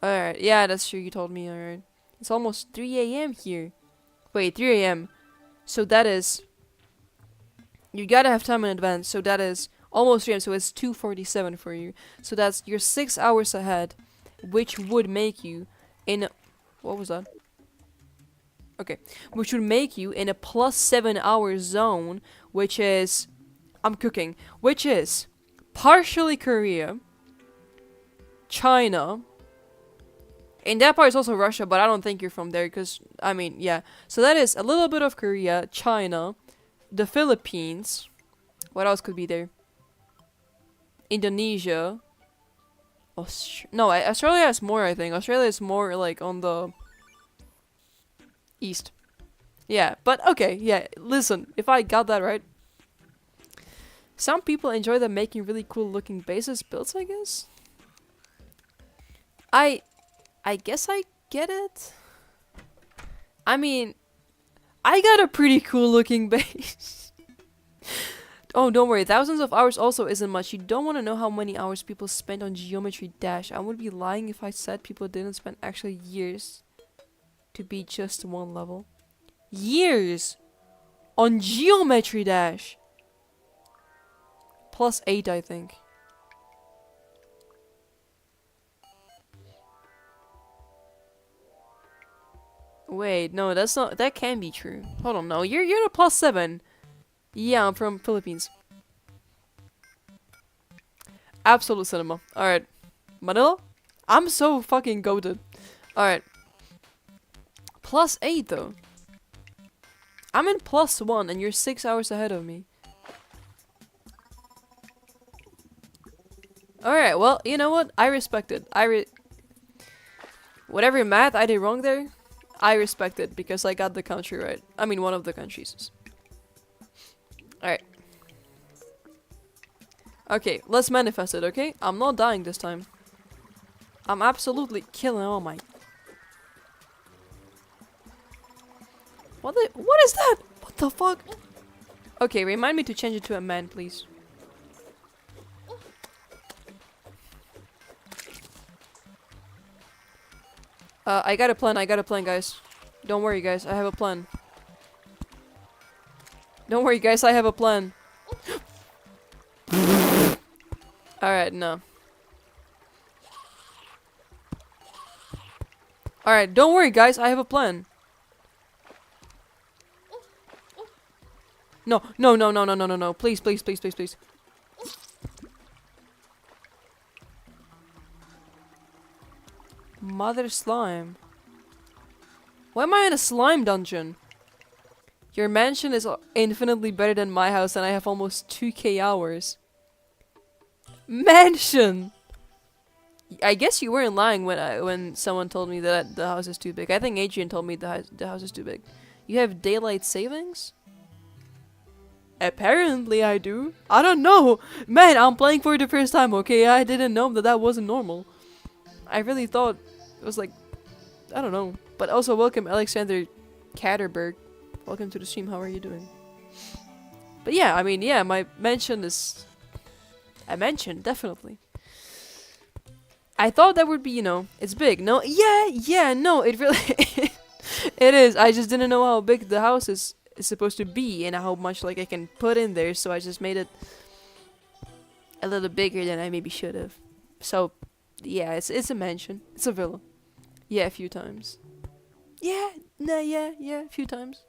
Alright, yeah, that's true, you told me, alright. It's almost 3 a.m. here. Wait, 3 a.m. So that is... You gotta have time in advance, so that is almost 3 a.m., so it's 2:47 for you. So that's, you're 6 hours ahead, which would make you in... What was that? Okay. Which would make you in a plus 7 hour zone, which is... I'm cooking. Which is partially Korea, China. In that part is also Russia, but I don't think you're from there, because, I mean, yeah. So that is a little bit of Korea, China, the Philippines. What else could be there? Indonesia. No, Australia has more, I think. Australia is more, like, on the east. Yeah, but okay, yeah, listen, if I got that right. Some people enjoy them making really cool looking bases builds, I guess. I guess I get it. I mean, I got a pretty cool looking base. Oh, don't worry. Thousands of hours also isn't much. You don't want to know how many hours people spend on Geometry Dash. I would be lying if I said people didn't spend actually years to beat just one level. Years on Geometry Dash. Plus 8, I think. Wait, no, that's not. That can be true. Hold on, no, you're a plus 7. Yeah, I'm from Philippines. Absolute cinema. Alright. Manila? I'm so fucking goated. Alright. +8 though. I'm in +1 and you're 6 hours ahead of me. Alright, well, you know what? I respect it. Whatever math I did wrong there, I respect it because I got the country right. I mean, one of the countries. Alright. Okay, let's manifest it, okay? I'm not dying this time. I'm absolutely killing all my... What is that? What the fuck? Okay, remind me to change it to a man, please. I got a plan, guys. Don't worry, guys, I have a plan. Don't worry, guys, I have a plan. Alright, no. Alright, don't worry, guys, I have a plan. No, no, no, no, no, no, no, no. Please, please, please, please, please. Mother slime. Why am I in a slime dungeon? Your mansion is infinitely better than my house and I have almost 2k hours. Mansion! I guess you weren't lying when someone told me that the house is too big. I think Adrian told me the house is too big. You have daylight savings? Apparently I do. I don't know. Man, I'm playing for the first time, okay? I didn't know that wasn't normal. I really thought it was like... I don't know. But also welcome Alexander Katterberg. Welcome to the stream. How are you doing? But yeah, I mean, yeah, my mansion is... a mansion, definitely. I thought that would be, you know, it's big. No, yeah, no, it really... it is. I just didn't know how big the house is supposed to be and how much like I can put in there, so I just made it a little bigger than I maybe should have. So yeah, it's a mansion. It's a villa. Yeah, a few times. Yeah, a few times.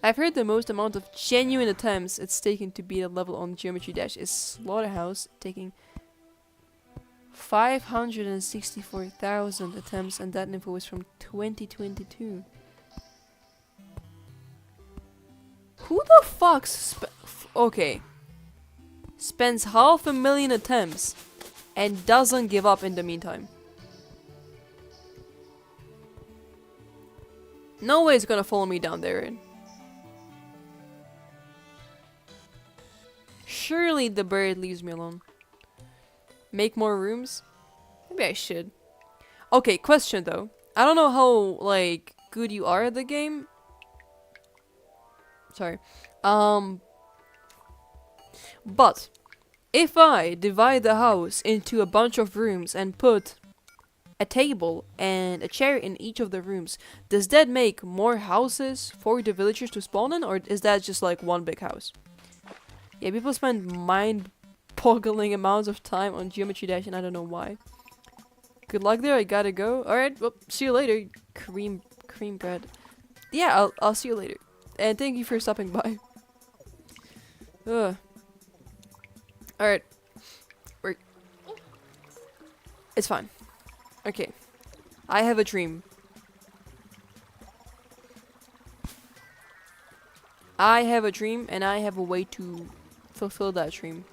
I've heard the most amount of genuine attempts it's taken to beat a level on Geometry Dash is Slaughterhouse, taking 564,000 attempts, and that info is from 2022. Who the fuck okay. Spends 500,000 attempts and doesn't give up in the meantime? No way it's gonna follow me down there. Surely the bird leaves me alone. Make more rooms? Maybe I should. Okay, question though. I don't know how, like, good you are at the game. Sorry. But if I divide the house into a bunch of rooms and put a table and a chair in each of the rooms, does that make more houses for the villagers to spawn in, or is that just like one big house? Yeah, people spend mind-boggling amounts of time on Geometry Dash and I don't know why. Good luck there, I gotta go. Alright, well, see you later. Cream bread. Yeah, I'll see you later. And thank you for stopping by. Ugh. Alright. It's fine. Okay. I have a dream. I have a dream and I have a way to fulfill that dream.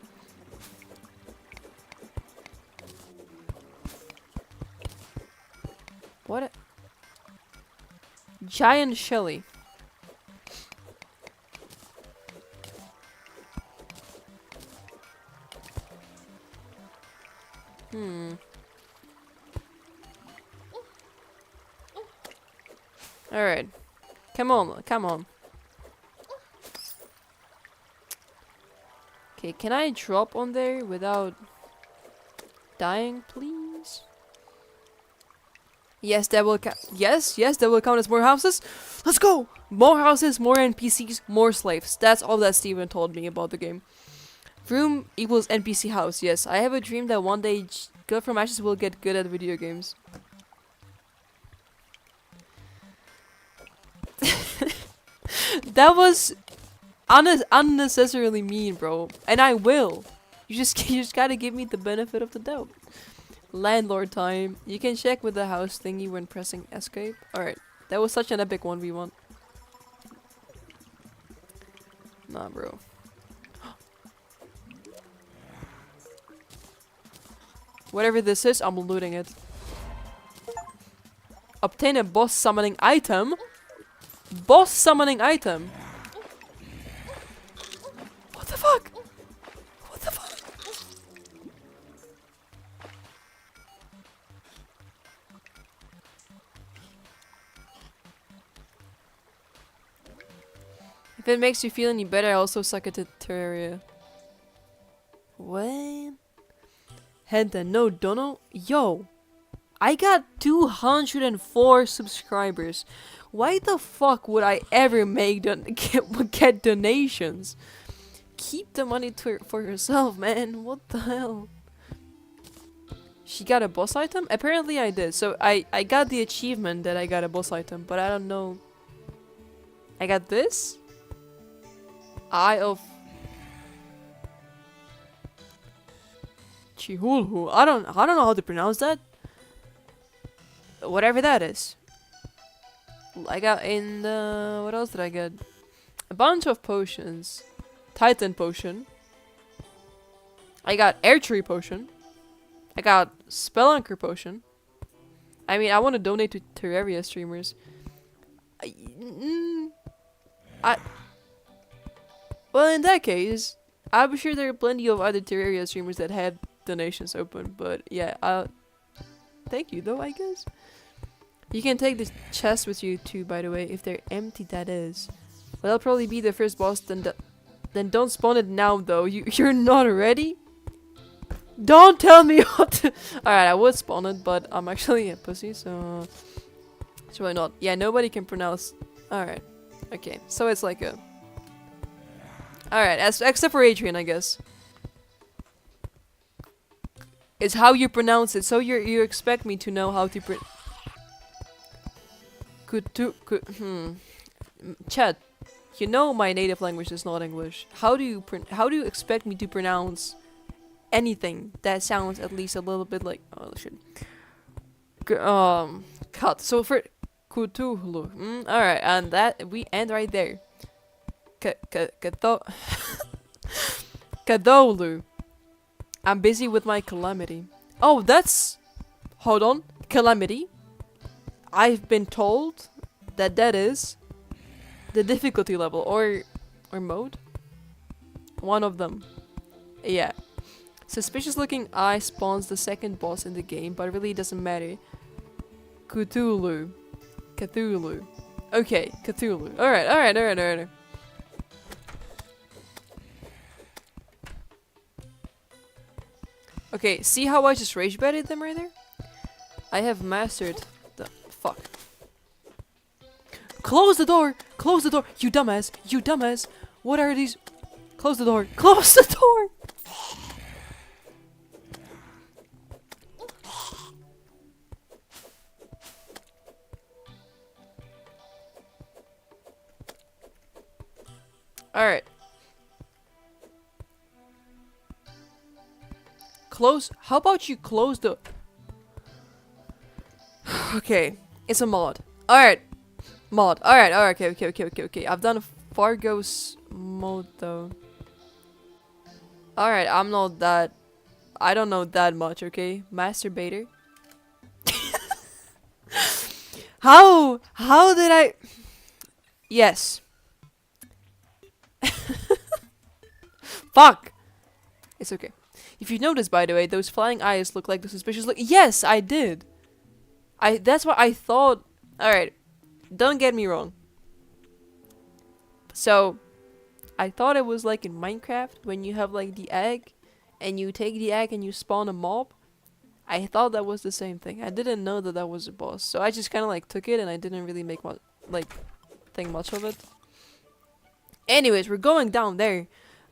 What a... Giant Shelly. Alright. Come on. Okay, can I drop on there without dying, please? Yes, that will count. Yes, that will count as more houses. Let's go! More houses, more NPCs, more slaves. That's all that Steven told me about the game. Room equals NPC house. Yes, I have a dream that one day Good from Ashes will get good at video games. That was unnecessarily mean, bro. And I will. You just gotta give me the benefit of the doubt. Landlord time. You can check with the house thingy when pressing escape. Alright. That was such an epic 1v1. Nah, bro. Whatever this is, I'm looting it. Obtain a boss summoning item? Boss summoning item? What the fuck? What the fuck? If it makes you feel any better, I also suck at the Terraria. What? Gente, no dono? Yo! I got 204 subscribers. Why the fuck would I ever get donations? Keep the money for yourself, man. What the hell? She got a boss item? Apparently I did. So I got the achievement that I got a boss item, but I don't know. I got this? Eye of Chihulhu. I don't know how to pronounce that. Whatever that is. I got in the... What else did I get? A bunch of potions. Titan potion. I got archery potion. I got spelunker potion. I mean, I want to donate to Terraria streamers. Well, in that case, I'm sure there are plenty of other Terraria streamers that have donations open. But yeah, thank you though, I guess. You can take the chest with you too, by the way, if they're empty, that is. Well, that'll probably be the first boss, then don't spawn it now though. You're not ready? Don't tell me what to... Alright, I would spawn it, but I'm actually a pussy, so why not? Yeah, nobody can pronounce... Alright. Okay, so it's like a... Alright, except for Adrian, I guess. It's how you pronounce it, so you expect me to know how to Chat, you know my native language is not English. How do you expect me to pronounce anything that sounds at least a little bit like... Oh shit. Cut. So for Cthulhu. Alright, and that we end right there. Kadolu. I'm busy with my calamity. Oh, that's... Hold on. Calamity. I've been told that is the difficulty level or mode. One of them. Yeah. Suspicious looking eye spawns the second boss in the game, but really doesn't matter. Cthulhu. Okay, Cthulhu. Alright. Okay, see how I just rage baited them right there? I have mastered the... Fuck. Close the door! Close the door! You dumbass! What are these... Close the door! Close the door! Alright. Close. How about you close the... Okay. It's a mod. Alright. Mod. Alright. Okay. I've done Fargo's mode though. Alright. I'm not that... I don't know that much, okay? Masturbator. How did I... Yes. Fuck! It's okay. If you notice, by the way, those flying eyes look like the suspicious look. Yes, I did! That's what I thought. Alright. Don't get me wrong. So, I thought it was like in Minecraft, when you have like the egg, and you take the egg and you spawn a mob. I thought that was the same thing. I didn't know that was a boss. So I just kind of like took it and I didn't really make much, think much of it. Anyways, we're going down there.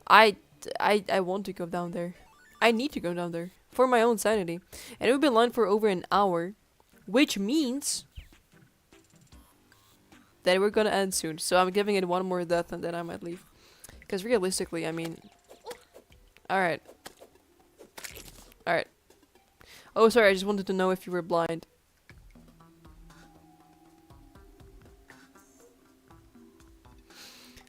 I want to go down there. I need to go down there for my own sanity. And we've been lined for over an hour, which means that we're gonna end soon. So I'm giving it one more death and then I might leave. Because realistically, I mean... Alright. Oh, sorry, I just wanted to know if you were blind.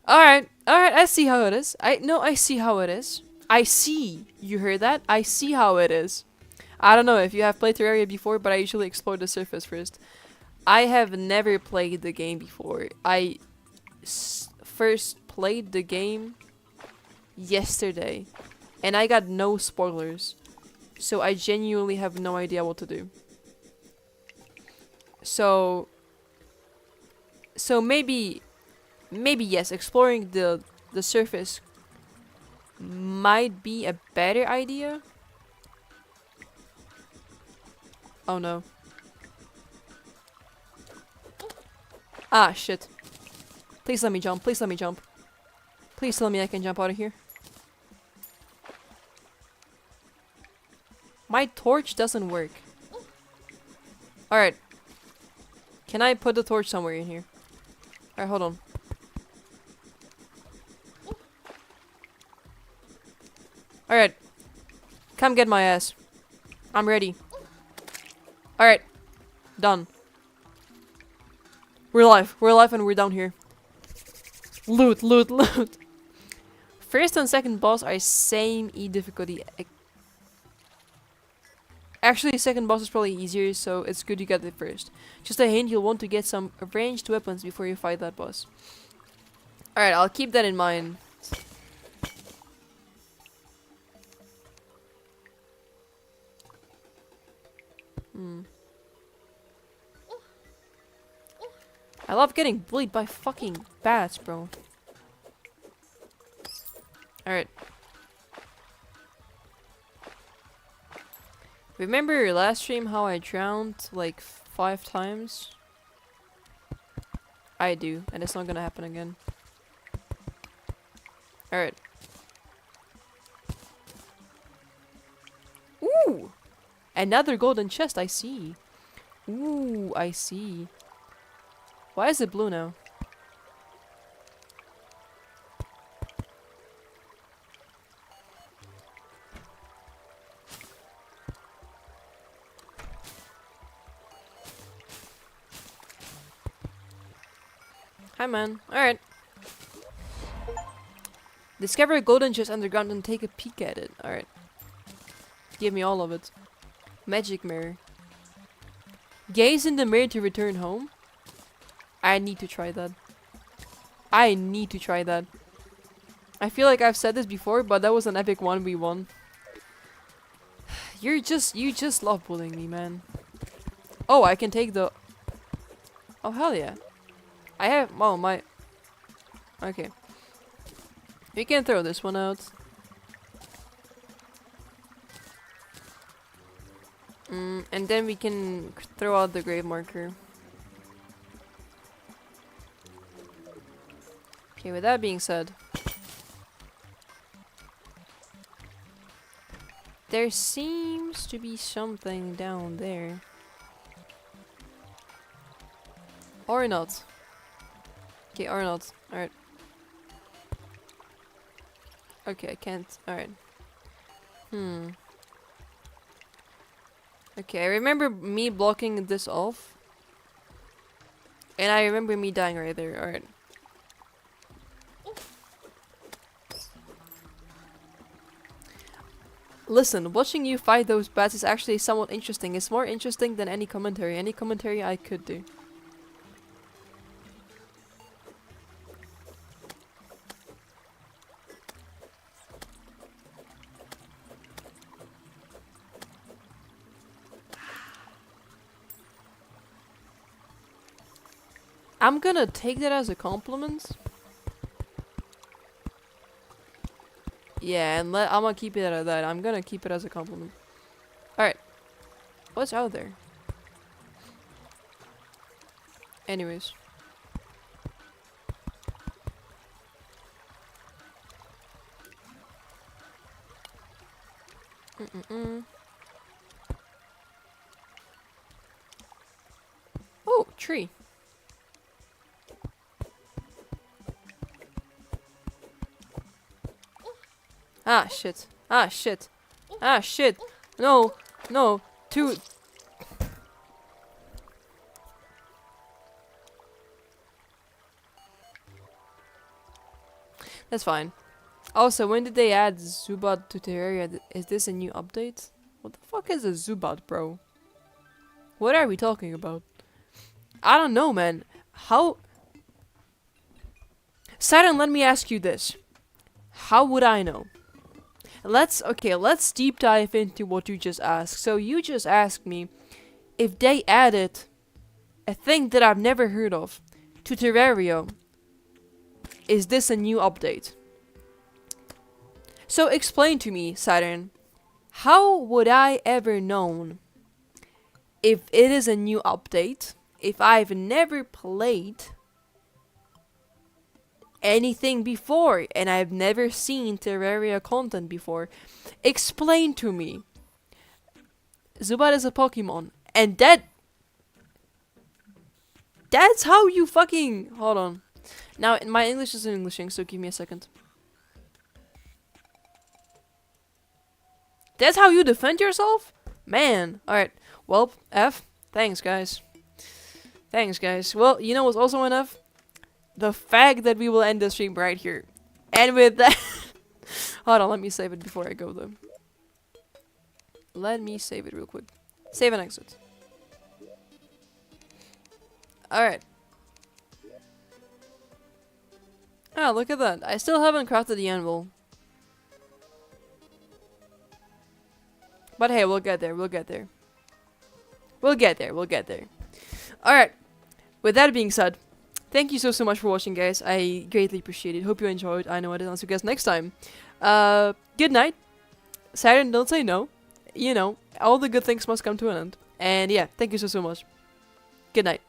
Alright, alright, I see how it is. I see how it is. I see. You heard that? I see how it is. I don't know if you have played Terraria before, but I usually explore the surface first. I have never played the game before. I first played the game yesterday, and I got no spoilers. So I genuinely have no idea what to do. So maybe yes, exploring the surface might be a better idea. Oh no. Ah, shit. Please let me jump. Please let me jump. Please tell me I can jump out of here. My torch doesn't work. Alright. Can I put the torch somewhere in here? Alright, hold on. Alright. Come get my ass. I'm ready. Alright. Done. We're alive. We're alive and we're down here. Loot, loot, loot. First and second boss are same E difficulty. Actually, second boss is probably easier, so it's good you get it first. Just a hint, you'll want to get some ranged weapons before you fight that boss. Alright, I'll keep that in mind. I love getting bullied by fucking bats, bro. Alright. Remember last stream how I drowned like 5 times? I do, and it's not gonna happen again. Alright. Ooh! Another golden chest, I see. Ooh, I see. Why is it blue now? Hi, man. Alright. Discover a golden chest underground and take a peek at it. Alright. Give me all of it. Magic mirror. Gaze in the mirror to return home? I need to try that. I need to try that. I feel like I've said this before, but that was an epic 1v1. You just love bullying me, man. Oh, I can take the... Oh, hell yeah. I have... Oh, my... Okay. We can throw this one out. And then we can throw out the grave marker. Okay, with that being said... There seems to be something down there. Or not. Okay, or not. Alright. Okay, I can't. Alright. Okay, I remember me blocking this off. And I remember me dying right there. Alright. Listen, watching you fight those bats is actually somewhat interesting. It's more interesting than any commentary. Any commentary I could do. I'm gonna take that as a compliment. Yeah, and I'm gonna keep it at that. I'm gonna keep it as a compliment. Alright. What's out there? Anyways. Oh, tree. Ah, shit. Ah, shit. Ah, shit. No. No. Two. That's fine. Also, when did they add Zubat to Terraria? Is this a new update? What the fuck is a Zubat, bro? What are we talking about? I don't know, man. How... Saturn, let me ask you this. How would I know? Let's deep dive into what you just asked. So you just asked me if they added a thing that I've never heard of to Terraria. Is this a new update? So explain to me, Saturn, how would I ever known if it is a new update if I've never played anything before and I've never seen Terraria content before? Explain to me. Zubat is a Pokemon, and that's how you fucking... Hold on. Now, my English is Englishing, so give me a second. That's how you defend yourself? Man. Alright. Well, F. Thanks, guys. Thanks, guys. Well, you know what's also enough? The fact that we will end the stream right here. And with that... Hold on, let me save it before I go, though. Let me save it real quick. Save and exit. Alright. Ah, look at that. I still haven't crafted the anvil. But hey, we'll get there. We'll get there. We'll get there. We'll get there. Alright. With that being said, thank you so much for watching, guys. I greatly appreciate it. Hope you enjoyed. I know I did. I'll see you guys next time. Good night. Saturn, don't say no. You know, all the good things must come to an end. And yeah, thank you so much. Good night.